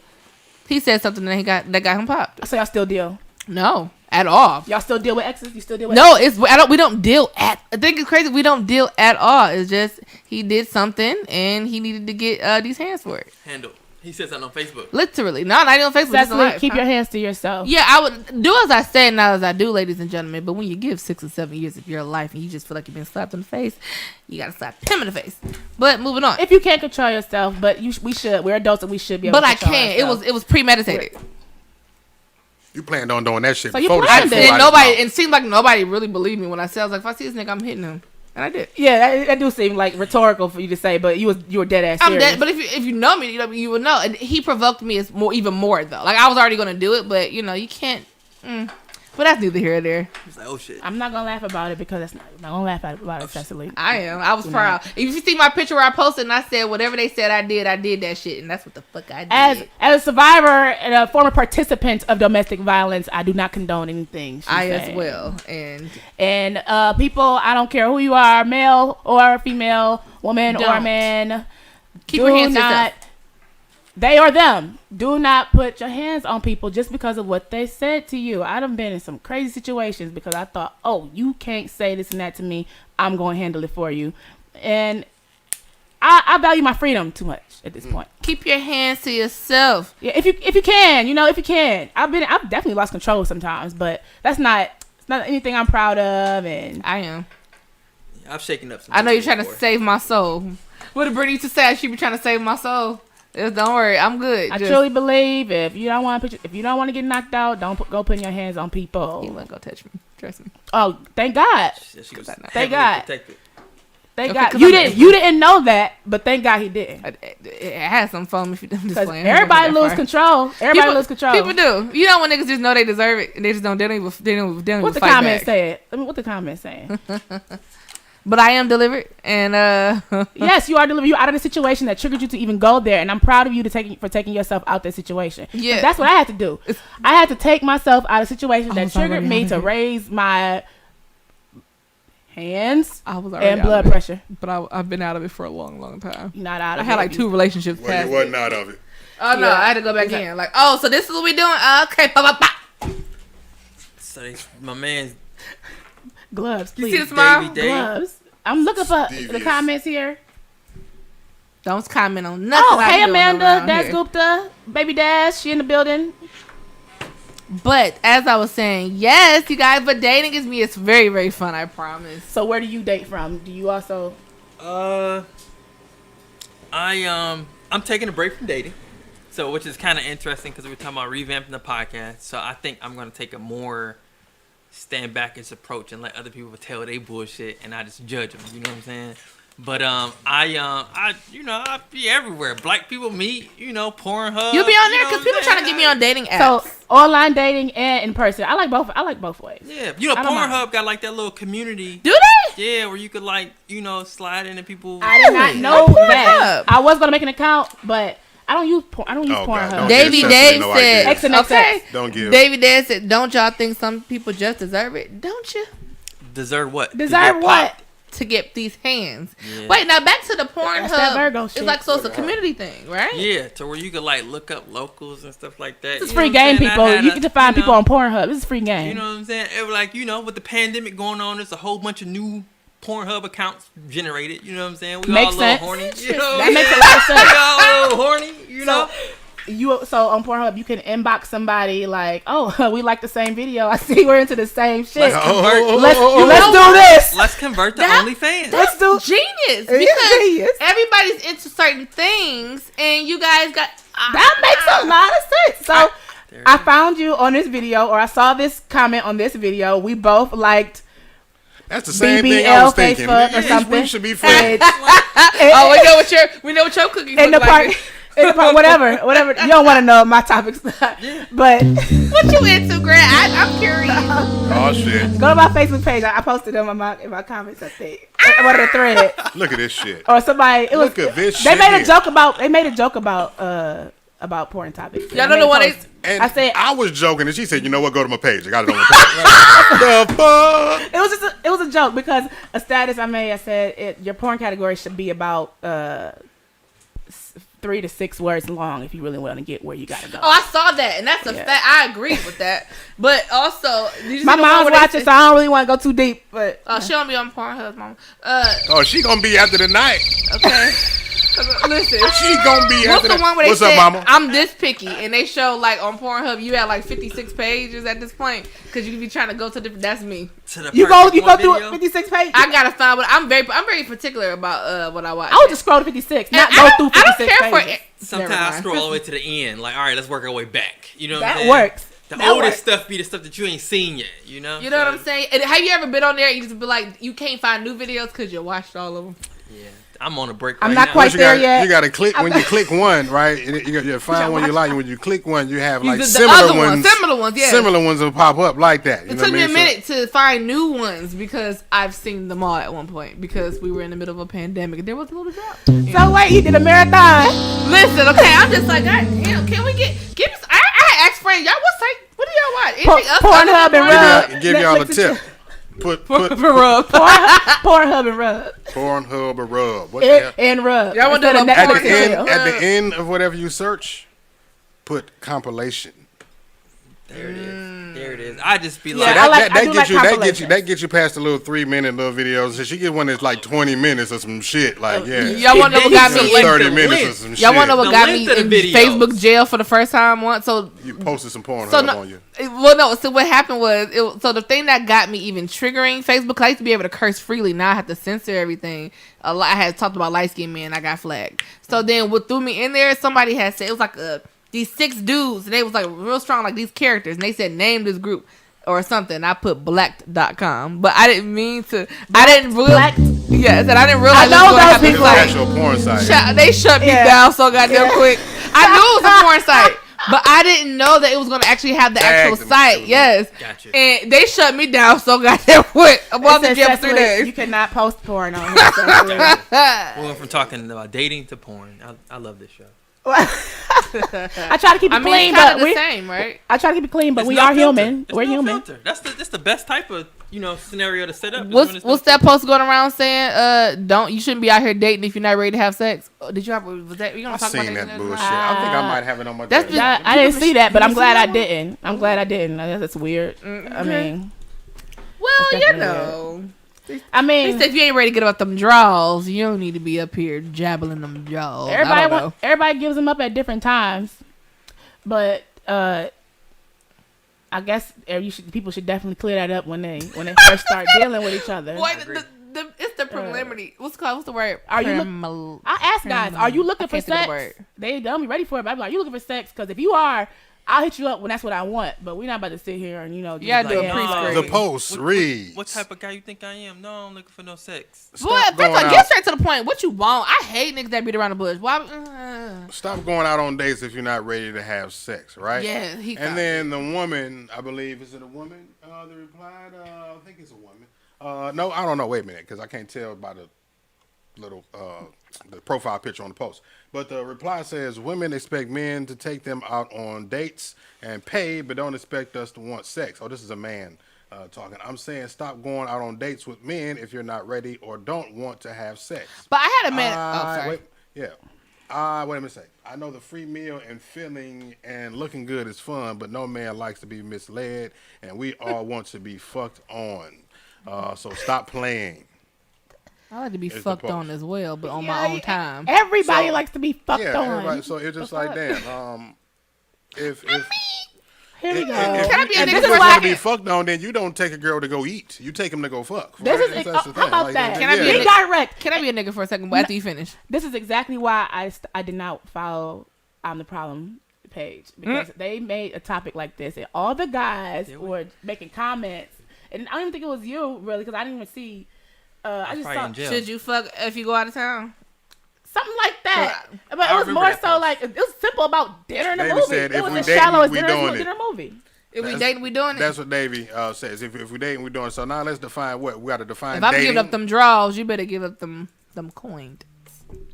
he said something that got him popped. So y'all still deal? No, at all. Y'all still deal with exes? You still deal with No, exes? we don't deal at. I think it's crazy. We don't deal at all. It's just he did something and he needed to get these hands for it. Handle. He said something on Facebook. Literally. No, not even on Facebook. Cecily, keep your hands to yourself. Yeah, I would do as I say, not as I do, ladies and gentlemen. But when you give 6 or 7 years of your life and you just feel like you've been slapped in the face, you gotta slap him in the face. But moving on. If you can't control yourself, but we should. We're adults and we should be able to control ourselves. It was premeditated. You planned on doing that shit So you before planned it. And it seemed like nobody really believed me when I said, I was like, if I see this nigga, I'm hitting him. And I did. Yeah, that do seem like rhetorical for you to say, but you were dead ass serious. I'm dead, but if you know me, you would know. And he provoked me even more though. Like I was already gonna do it, but you can't. But that's neither here or there. He's like, oh shit. I'm not gonna laugh about it because I'm not gonna laugh about it, Cecily. I am. I was proud. If you see my picture where I posted and I said whatever they said I did that shit, and that's what the fuck I did. As a survivor and a former participant of domestic violence, I do not condone anything. As well. And people, I don't care who you are, male or female, woman or man. Keep your hands to yourself. They or them. Do not put your hands on people just because of what they said to you. I done been in some crazy situations because I thought, oh, you can't say this and that to me. I'm going to handle it for you. And I value my freedom too much at this point. Keep your hands to yourself. Yeah, if you can, if you can. I've definitely lost control sometimes, but it's not anything I'm proud of. And I am. I've shaken up some. I know you're trying to before. save my soul. What did Brittany used to say? She be trying to save my soul. Don't worry, I'm good. I truly believe if you don't want to get knocked out, don't go putting your hands on people. He wasn't gonna touch me. Trust me. Oh, thank God. She was Thank God. protected. Thank Okay, God. 'cause You didn't know that, but thank God he didn't. It has some fun if you don't just Because playing. everybody lose control. Everybody lose control. People do. You know when niggas just know they deserve it and they just don't. They don't even What the fight comments back. saying? I mean, what the comments saying? But I am delivered, and Yes, you are delivered. You're out of the situation that triggered you to even go there, and I'm proud of you for taking yourself out that situation. Yeah. That's what I had to do. I had to take myself out of situations that was triggered already me out to of it. raise my hands I was already and out blood of it. pressure. But I've been out of it for a long, long time. You're not out I of had it. like 2 relationships. Well, past you wasn't it. out of it. Oh no, Yeah. I had to go back in. Like, oh, so this is what we doing? Okay, pop, pop, pop. So my man's Gloves, You please. see the smile? Davey Day. Gloves. I'm looking for the Devious. comments here. Don't comment on nothing. Oh, I hey do Amanda, around Dash here. Gupta, Baby Dash, she in the building. But as I was saying, yes, you guys. But dating it's very, very fun. I promise. So where do you date from? Do you also? I'm taking a break from dating, so which is kind of interesting because we're talking about revamping the podcast. So I think I'm gonna take a more stand back-ish approach and let other people tell they bullshit, and I just judge them. You know what I'm saying? But I be everywhere. Black people meet, Pornhub. You be on there you know because what people I'm trying to saying? get me on dating apps. So online dating and in person. I like both ways. Yeah, I don't mind. Pornhub got like that little community. Do they? Yeah, where you could slide into people. I did not know Pornhub. that. I was gonna make an account, but I don't use Oh, Pornhub. God, don't Davey give Dave Cecily no said, idea. X and X. okay. Don't give. Davey Dave said, don't y'all think some people just deserve it? Don't you? Deserve what? To Deserve get what? popped. To get these hands. Yeah. Wait, now back to the That's that Virgo Pornhub. It's shit. like, so it's a community thing, right? Yeah, to where you could look up locals and stuff like that. This is You know free what I'm game, saying? I people. had You a- get to find you people know, on Pornhub. This is free game. You know what I'm saying? It was with the pandemic going on, there's a whole bunch of new Pornhub accounts generated. You know what I'm saying? We Makes all a little sense. horny. You know? That makes a lot of sense. We all a little horny. You know? So on Pornhub you can inbox somebody like, oh, we like the same video. I see we're into the same shit. Let's do this. Let's convert to That- OnlyFans. Let's do. Genius. It is Because genius. everybody's into certain things and you guys got... That makes a lot of sense. So I found you on this video, or I saw this comment on this video. We both liked That's the same thing I was BBL thinking. Facebook or something. We should be friends. Oh, we know what your cookies in the look park. like. In the park, whatever. You don't want to know my topics, but What you into, Grant? I'm curious. Oh shit! go to my Facebook page. I posted them in my comments. I think one of the threads, Look at this shit. or somebody. It was. Look at this They shit made a here. joke about. They made a joke about porn topics. Y'all I know made the a one post. And I said I was joking, and she said, "You know what? Go to my page. I got it on my page." The fuck? it was a joke because a status I made. I said your porn category should be about 3 to 6 words long if you really want to get where you gotta go. Oh, I saw that, and that's a Yeah. fact. I agree with that. But also, did you see My the one mom's where they watching, said- so I don't really want to go too deep. But Oh, she don't be on Pornhub, mom. Oh, she gonna be after the night. Okay. Listen. She gonna be What's after the the. one where they What's said, up, mama? I'm this picky, and they show like on Pornhub you have like 56 pages at this point because you could be trying to go to different. That's me. To the you go perfect through video. 56 pages. I gotta find what I'm very particular about what I watch. I would just scroll to 56, not And go I through don't 56 care for pages. it. Sometimes Never I mind. scroll all the way to the end. Like, all right, let's work our way back. You know what I'm That saying? works. The That oldest works. stuff be the stuff that you ain't seen yet. You know? You know what I'm saying? And have you ever been on there and you just be like, you can't find new videos because you watched all of them? Yeah. I'm on a break I'm right not now. quite You there gotta, yet. you gotta click when you click one, right? You find one you like. And when you click one, you have like The similar other ones. Similar ones, yeah. Similar ones will pop up like that. You It know took what I me mean? a minute to find new ones because I've seen them all at one point because we were in the middle of a pandemic and there was a little drop. So wait, you did a marathon. Listen, okay, I'm just like, God damn, can we give us? I asked friends, y'all, what do y'all watch? Anything else other Pornhub than and Pornhub? Rub. Give y'all a Netflix tip. Put Pornhub and Rub. Pornhub or Rub. What the hell? And Rub. Y'all wanna do Instead of the At Netflix the and end, chill. at the end of whatever you search, put compilation. There it is. There There it is. I just be Yeah, like, that gets you past the little 3-minute little videos. So she get one that's like 20 minutes or some shit. Like, y'all want to know what got me? 30 minutes or some shit. Y'all want to know what got me length in of the videos. Facebook jail for the first time once? So you posted some porn on you. Well, no. So what happened was, so the thing that got me even triggering Facebook, 'cause I used to be able to curse freely. Now I have to censor everything. A lot. I had talked about light skinned men. I got flagged. So then what threw me in there? Somebody had said it was like these 6 dudes, and they was like real strong, like these characters, and they said name this group or something. I put blacked.com, but I didn't mean to. I didn't realize. Yes, and I didn't realize. I know those It's people. an actual porn site. They shut me down so goddamn quick. I knew it was a porn site, but I didn't know that it was going to actually have the actual site. Yes. Gotcha. And they shut me down so goddamn quick. I'm on the jail for 3 days. You cannot post porn on here. we went from talking about dating to porn. I love this show. I try to keep it clean, it's but the same, right? I try to keep it clean, but It's we no are filter. human. It's We're no human. filter. That's the best type of scenario to set up. is when What's it's no that filter. post going around saying? You shouldn't be out here dating if you're not ready to have sex. Did you have? Was that? You gonna I've talk about seen that? that bullshit. I think I might have it on my That's desk. I didn't see that, but I'm glad I that didn't. I'm glad I didn't. That's weird. I mean, Well, That's you definitely know. I He mean, said if you ain't ready to get up them draws, you don't need to be up here jabbling them draws. everybody gives them up at different times, but I guess people should definitely clear that up when they first start dealing with each other. Boy, it's the preliminary. What's the word? Are you I ask guys, are you looking for can't think of the sex? word. They don't be ready for it. But I'm like, are you looking for sex? Because if you are, I'll hit you up when that's what I want. But we're not about to sit here and just You gotta do like, a pre-screen. The post reads. What type of guy you think I am? No, I'm looking for no sex. Boy, first of all, get straight to the point. What you want? I hate niggas that beat around the bush. Why? Stop going out on dates if you're not ready to have sex, right? Yeah, And then the woman, I believe, is it a woman? The replied, I think it's a woman. No, I don't know. Wait a minute, because I can't tell by the little the profile picture on the post. But the reply says, women expect men to take them out on dates and pay, but don't expect us to want sex. Oh, this is a man talking. I'm saying stop going out on dates with men if you're not ready or don't want to have sex. But I had a man. Sorry. Wait a minute. I know the free meal and feeling and looking good is fun, but no man likes to be misled, and we all want to be fucked on. So stop playing. I like to be fucked on as well, but on my own time. Everybody likes to be fucked on. Everybody. So it's just like, damn. If Here we go. If Can I be a you nigga for want to be fucked on, then you don't take a girl to go eat. You take him to go fuck. This right? is That's the how thing. about Like, that? Can I be Be a direct. Can I be a nigga for a second? But after you finish, This is exactly why I did not follow I'm the Problem page, because they made a topic like this and all the guys were making comments, and I don't even think it was you really, because I didn't even see. I just saw should you fuck if you go out of town? something like that, but it was more so like it was simple about dinner and a Davey movie. said, It if was we the dating, shallowest we dinner doing it. dinner movie. If we dating, we doing it. That's what Davey says. If we dating, we doing it. So now let's define what we got to define. If I'm dating. giving up them draws, you better give up them coins.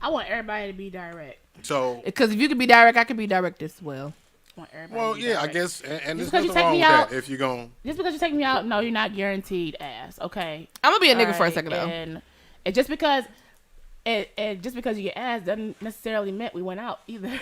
I want everybody to be direct. So Because if you can be direct, I can be direct as well. I want everybody well, to be yeah, I direct. guess, and there's because you nothing take wrong me with out- that. If you gon' Just because you take me out, no, you're not guaranteed ass. Okay. I'm gonna be a nigga All for a right, second though. And just because you get ass doesn't necessarily mean we went out either.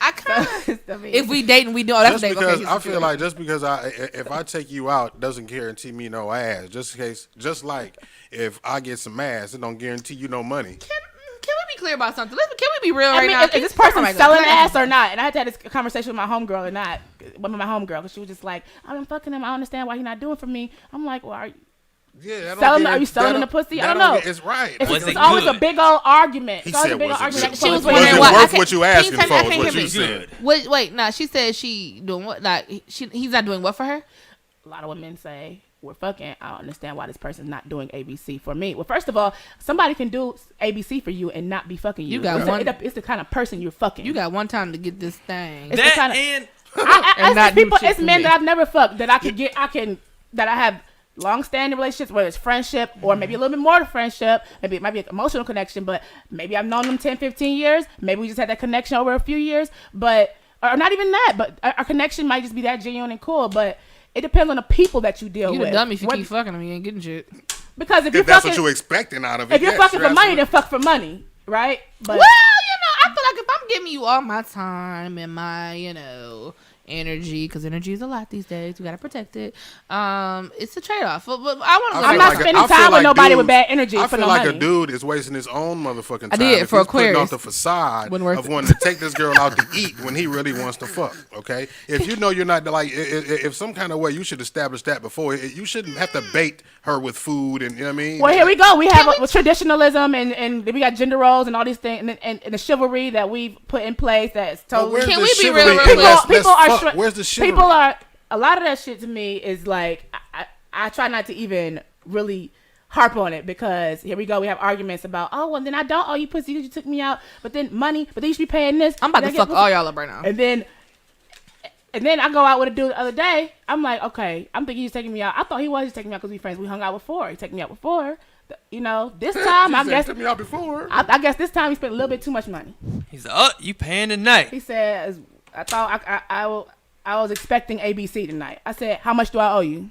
I kind of. I mean, If we dating, we do. Oh, that's just a because okay, I feel like just because if I take you out doesn't guarantee me no ass. Just like if I get some ass, it don't guarantee you no money. Can we be clear about something? Can we be real I right mean, now? is this person selling ass or not? And I had to have this conversation with my homegirl or not. With my homegirl, because she was just like, I'm fucking him. I don't understand why he's not doing for me. I'm like, well, are you are you selling him the pussy? I don't know. It's right. It's always a big old argument. He It's always said, a big old was it argument. good? She was Was wondering it why. worth what you asking for? Is what you said. Wait, nah. She said she doing what? Like he's not doing what for her? A lot of women say we're fucking. I don't understand why this person's not doing ABC for me. Well, first of all, somebody can do ABC for you and not be fucking you. You got it's one. It's the kind of person you're fucking. You got one time to get this thing. It's the kind of, and I not do people. shit It's for men me. that I've never fucked that that I have long-standing relationships, whether it's friendship or maybe a little bit more to friendship. Maybe it might be an emotional connection, but maybe I've known them 10, 15 years. Maybe we just had that connection over a few years, or not even that, but our connection might just be that genuine and cool. But it depends on the people that you deal You with. the dummy if you keep fucking them, you ain't getting shit. Because if you're If that's fucking, what you're expecting out of it. if you're yes, fucking for money, absolutely. then fuck for money, right? But Well, I feel like if I'm giving you all my time and my, energy, because energy is a lot these days. You gotta protect it. It's a trade off. But I want to. I'm not spending time with nobody with bad energy. I for feel no like money. a dude is wasting his own motherfucking time. I did if for he's putting Aquarius. off the facade Wouldn't work. of wanting to take this girl out to eat when he really wants to fuck. Okay, if you know you're not like, if some kind of way you should establish that before. You shouldn't have to bait her with food and you know what I mean. Well, here we go. We have traditionalism and we got gender roles and all these things and the chivalry that we've put in place that's totally. Can we be real? Where's the chivalry? People are a lot of that shit to me is like I try not to even really harp on it because here we go. We have arguments about well then I don't owe you pussy because you took me out, but then money, but then you should be paying this. I'm about to fuck all y'all up right now. And then I go out with a dude the other day. I'm like, okay, I'm thinking he's taking me out. I thought he was taking me out because we friends. We hung out before. He took me out before. You know, this time I guess. Took me out before. I guess this time he spent a little bit too much money. He's you paying tonight. He says, I thought I was expecting ABC tonight. I said, how much do I owe you?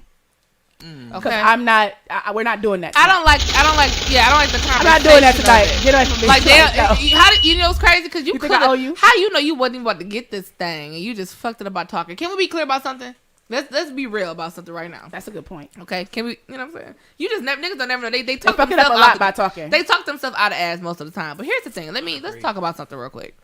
Because I'm not. We're not doing that. I don't like the conversation. I'm not doing that tonight. Get away from me. Like, how do you know it's crazy? Because you think I owe you? How you know you wasn't even about to get this thing and you just fucked it up by talking? Can we be clear about something? Let's be real about something right now. That's a good point. Okay, can we? You know what I'm saying? You just niggas don't never know. They talk fuck it up a lot by talking. They talk themselves out of ass most of the time. But here's the thing. Let's talk about something real quick.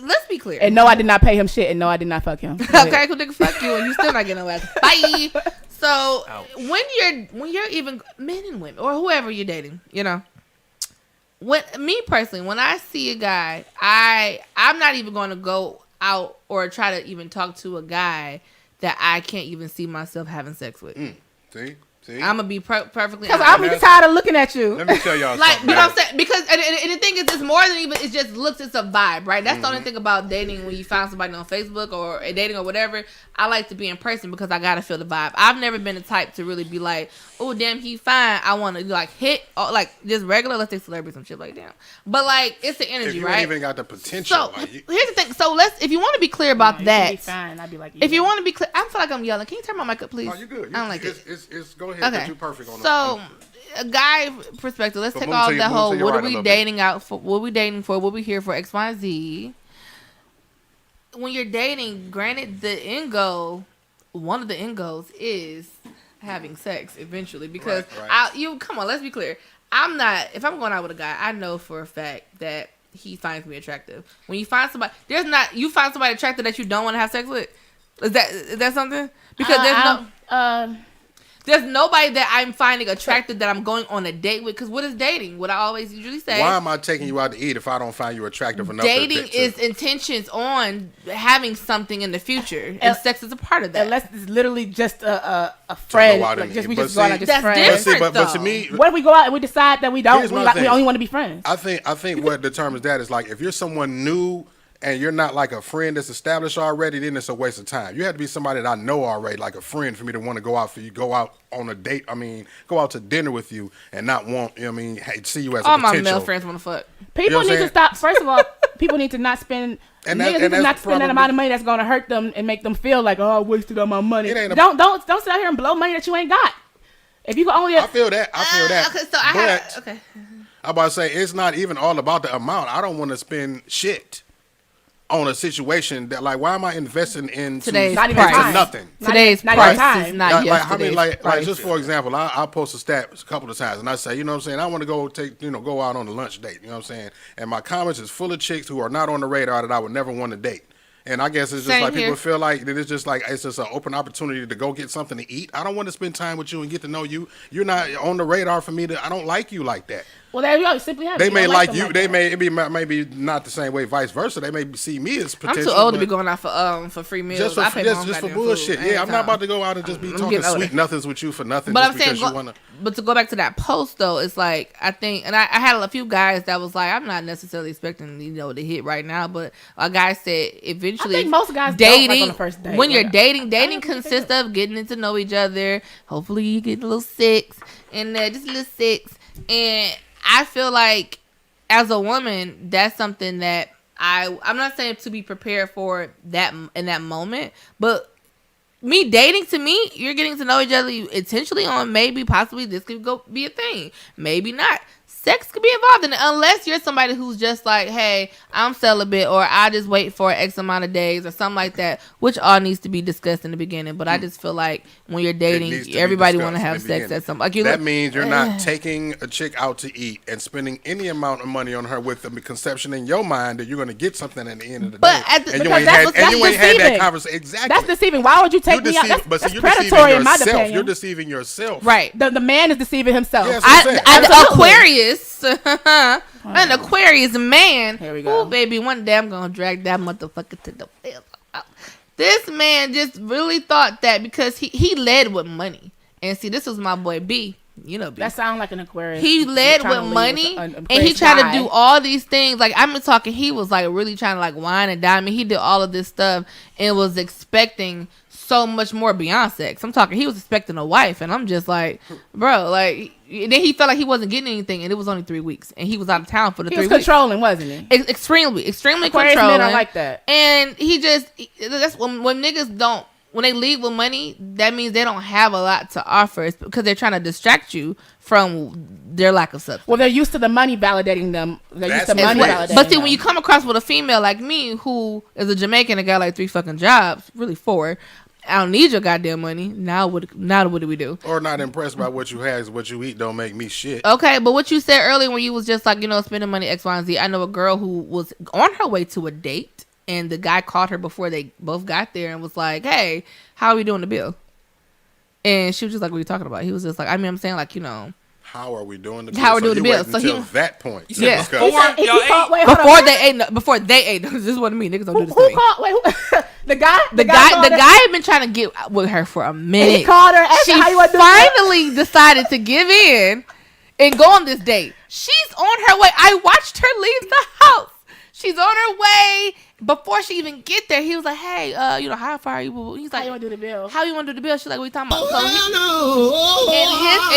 Let's be clear. And no, I did not pay him shit. And no, I did not fuck him. Okay, cool nigga, fuck you, and you still not getting no ass. Bye. So when you're even men and women or whoever you're dating, you know, when I see a guy, I'm not even going to go out or try to even talk to a guy that I can't even see myself having sex with. See. I'm gonna be perfectly because I'm tired of looking at you. Let me tell y'all like, something. You know what I'm saying? Because and the thing is, it's more than even. It just looks. It's a vibe, right? That's the only thing about dating when you find somebody on Facebook or dating or whatever. I like to be in person because I gotta feel the vibe. I've never been the type to really be like, oh damn, he fine. I want to like hit like just regular. Let's take celebrity some shit like damn. But like it's the energy, if you right? Ain't even got the potential. So here's the thing. So if you want to be clear about that, be fine. I'd be like, if you want to be clear, I feel like I'm yelling. Can you turn my mic up, please? Oh, you good. I don't like it. It's go ahead. Okay. You're perfect on So, a guy perspective, let's take off that whole what are we dating out for, what we dating for, what we here for, X, Y, Z. When you're dating, granted, one of the end goals is having sex eventually. Because come on, let's be clear. If I'm going out with a guy, I know for a fact that he finds me attractive. When you find somebody, you find somebody attractive that you don't want to have sex with. Is that something? Because there's nobody that I'm finding attractive that I'm going on a date with. Because what is dating? What I always usually say. Why am I taking you out to eat if I don't find you attractive enough? Dating is intentions on having something in the future, and sex is a part of that. Unless it's literally just a friend, we just go out and just friends. Different, but to me, what if we go out and we decide that we don't? We only want to be friends. I think what determines that is like if you're someone new. And you're not like a friend that's established already, then it's a waste of time. You have to be somebody that I know already, like a friend, for me to want to go out on a date. I mean, go out to dinner with you and not want, you know what I mean, see you as a potential. All my male friends want to fuck. People need to stop. First of all, people need to not spend. Niggas need to not spend that amount of money that's going to hurt them and make them feel like, I wasted all my money. Don't sit out here and blow money that you ain't got. If you can only, I feel that. Okay, so I'm about to say it's not even all about the amount. I don't want to spend shit on a situation that like why am I investing in today's price? Nothing. Today's price is not yesterday's like just for example, I post a stat a couple of times and I say, you know what I'm saying, I want to go out on a lunch date, you know what I'm saying? And my comments is full of chicks who are not on the radar that I would never want to date. And I guess it's just like people feel like that it's just an open opportunity to go get something to eat. I don't want to spend time with you and get to know you. You're not on the radar for me I don't like you like that. Well, there you go. Simply have. They may like you. They may maybe not the same way. Vice versa. They may see me as potential. I'm too old to be going out for free meals. Just for bullshit. Yeah, I'm not about to go out and just be talking sweet nothings with you for nothing. But I'm saying, but to go back to that post though, it's like I think, and I had a few guys that was like, I'm not necessarily expecting to hit right now, but a guy said eventually. I think most guys dating don't, like, on the first date. When you're dating consists of getting to know each other. Hopefully, you get a little sex and just a little sex and. I feel like as a woman, that's something that I'm not saying to be prepared for that in that moment, but me dating, to me, you're getting to know each other intentionally on maybe possibly this could go be a thing, maybe not. sex could be involved in it, unless you're somebody who's just like, hey, I'm celibate, or I just wait for X amount of days or something like that, which all needs to be discussed in the beginning. But I just feel like when you're dating, everybody want to have sex at some. Like that means you're not taking a chick out to eat and spending any amount of money on her with the conception in your mind that you're going to get something at the end of the day. And you ain't had that conversation. Exactly. That's deceiving. Why would you take me out? That's predatory in my opinion. You're deceiving yourself. Right. The man is deceiving himself. Yeah, Aquarius, an Aquarius man. Here we go. Oh, baby, one day I'm gonna drag that motherfucker to the field. This man just really thought that because he led with money. And see, this was my boy B. You know, B. That sounds like an Aquarius. He led with money, and he tried to do all these things. Like I'm talking, he was like really trying to like wine and dine me. He did all of this stuff and was expecting so much more Beyonce. I'm talking, he was expecting a wife, and I'm just like, bro, like. Then he felt like he wasn't getting anything, and it was only 3 weeks, and he was out of town for the 3 weeks. He was controlling, wasn't he? Extremely Aquarius controlling. Men are like that, and that's when niggas don't. When they leave with money, that means they don't have a lot to offer. It's because they're trying to distract you from their lack of substance. Well, they're used to the money validating them. They're used to money validating But see, when you come across with a female like me, who is a Jamaican and got like 3 fucking jobs, really 4. I don't need your goddamn money. Now what do we do? Or not impressed by what you have, is what you eat don't make me shit. Okay, but what you said earlier when you was just like, spending money X, Y, and Z. I know a girl who was on her way to a date, and the guy called her before they both got there and was like, hey, how are we doing the bill? And she was just like, what are you talking about? He was just like, I'm saying like, how are we doing the bill? How are we doing the bill? So until that point. Yeah. Before they ate. This is what I mean. Niggas don't do this to me. Who called? Wait, the guy had been trying to get with her for a minute. He called her. She finally decided to give in and go on this date. She's on her way. I watched her leave the house. She's on her way. Before she even get there, he was like, "Hey, how far are you?" He's like, "How you want to do the bill?" How you want to do the bill? She's like, "What are you talking about?"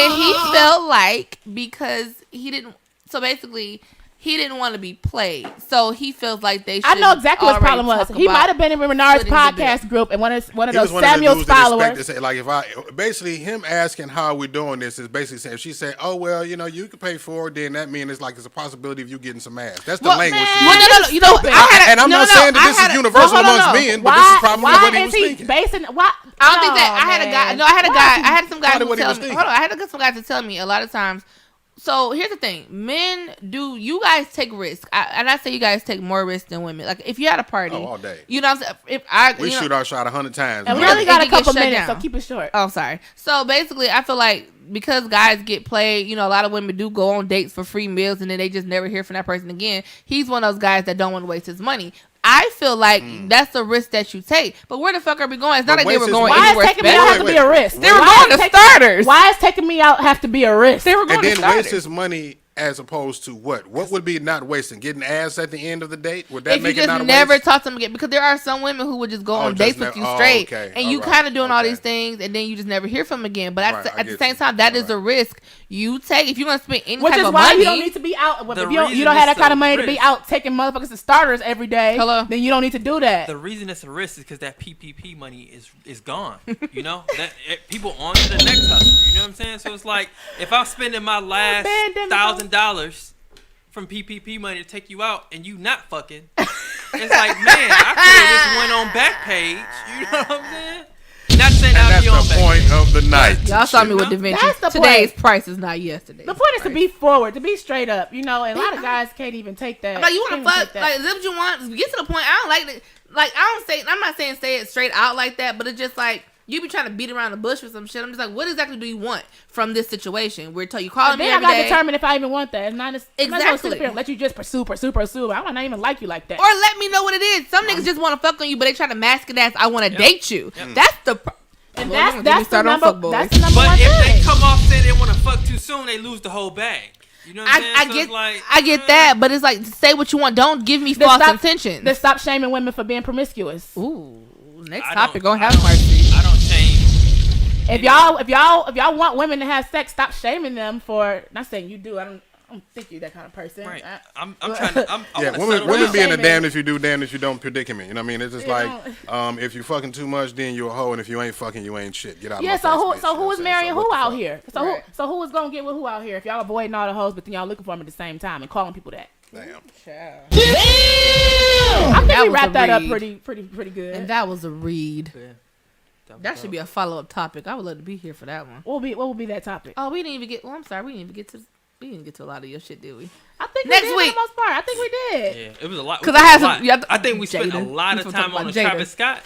And he felt like because he didn't. So basically, he didn't want to be played. So he feels like they should. I know exactly what his problem was. He might have been in Renard's podcast group and one of those Samuel's followers. Like basically him asking how are we doing this is basically saying, if she said, oh well, you can pay for it, then that means it's a possibility of you getting some ass. That's the language. No. And I'm not saying that this is universal amongst men, but this is probably what he was thinking. I don't think that. I had a guy. No, I had a guy. I had some guys who tell me. Hold on. I had some guys to tell me a lot of times. So here's the thing, men you guys take risks, and I say you guys take more risks than women. Like if you had a party, all day. You know what I'm saying? We shoot our shot 100 times, and we only got a couple minutes, so keep it short. Oh, sorry. So basically, I feel like because guys get played, a lot of women do go on dates for free meals, and then they just never hear from that person again. He's one of those guys that don't want to waste his money. I feel like that's the risk that you take. But where the fuck are we going? It's not like they were going anywhere. Why is taking me out have to be a risk? They were going to starters. Why is taking me out have to be a risk? They were going to starters. And then waste his money as opposed to what? What would be not wasting? Getting ass at the end of the date? Would that make it not a waste? If you just never talk to them again. Because there are some women who would just go on dates with you straight. And you kind of doing all these things, and then you just never hear from them again. But at the same time, that is a risk you take. If you're going to spend any type of money. Which is why you don't need to be out. If you don't have that kind of money to be out taking motherfuckers to starters every day, then you don't need to do that. The reason it's a risk is because that PPP money is gone. That people on to the next hustle. You know what I'm saying? So it's like, if I'm spending my last $1,000 from PPP money to take you out and you not fucking, it's like, man, I could have just went on Backpage. You know what I'm saying? Not saying I'll be on Backpage. That's the point of the night. Y'all saw me with Da Vinci. Today's price is not yesterday. The point is to be forward, to be straight up. And a lot of guys can't even take that. Like, you want to fuck? Like, is that what you want? Get to the point. I don't like it. Like, I'm not saying say it straight out like that, but it's just like, you be trying to beat around the bush with some shit. I'm just like, what exactly do you want from this situation? Where you calling me every day. I got to determine if I even want that. It's not exactly. Not let you just pursue. I might not even like you like that. Or let me know what it is. Some niggas just want to fuck on you, but they try to mask it as I want to date you. That's the. And that's the number one But thing. If they come off saying they want to fuck too soon, they lose the whole bag. You know what I'm saying? I get that, but it's like, say what you want. Don't give me false intentions. Then stop shaming women for being promiscuous. Ooh, next topic gonna have Marci. I don't shame. If y'all want women to have sex, stop shaming them for. Not saying you do. I don't don't think you're that kind of person. Right. I'm trying to. Yeah, women being a damned if you do, damned if you don't predicament. You know what I mean? It's just like, if you fucking too much, then you're a hoe, and if you ain't fucking, you ain't shit. Get out. Yeah. Of my So who is marrying who out here? So who is gonna get with who out here? If y'all avoiding all the hoes, but then y'all looking for them at the same time and calling people that. Damn. I think we wrapped that up pretty good. And that was a read. Yeah. That should be a follow-up topic. I would love to be here for that one. What will be that topic? Oh, we didn't even get. Well, I'm sorry, we didn't even get to. We didn't get to a lot of your shit, did we? I think next we did week. for the most part. I think we did. Yeah, it was a lot. Because I had some. I think we spent a lot of time on the Travis Scott.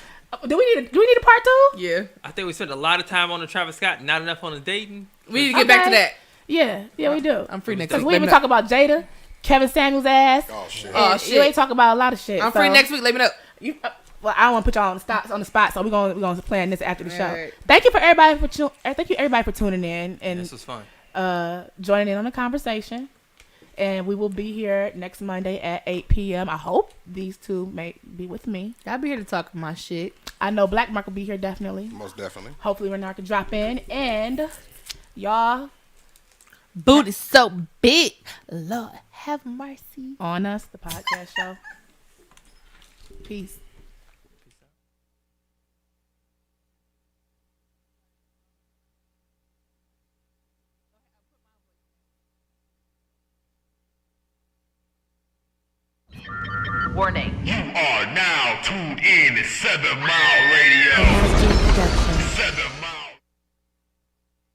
Do we need a part 2? Yeah. I think we spent a lot of time on the Travis Scott. Not enough on the dating. We need to get back to that. Yeah, we do. I'm free next week. week. Because we even talk about Jada, Kevin Samuels' ass. Oh shit. You ain't talk about a lot of shit. I'm free next week. Let me know. Well, I don't want to put y'all on the spot, so we're gonna plan this after the show. Right. Thank you everybody for tuning in and This was fun. joining in on the conversation. And we will be here next Monday at 8 p.m. I hope these two may be with me. I'll be here to talk my shit. I know Black Mark will be here definitely. Most definitely. Hopefully Renard can drop in. And y'all, booty so big. Lord have mercy on us, the podcast show. Peace. Warning. You are now tuned in to 7 Mile Radio. 7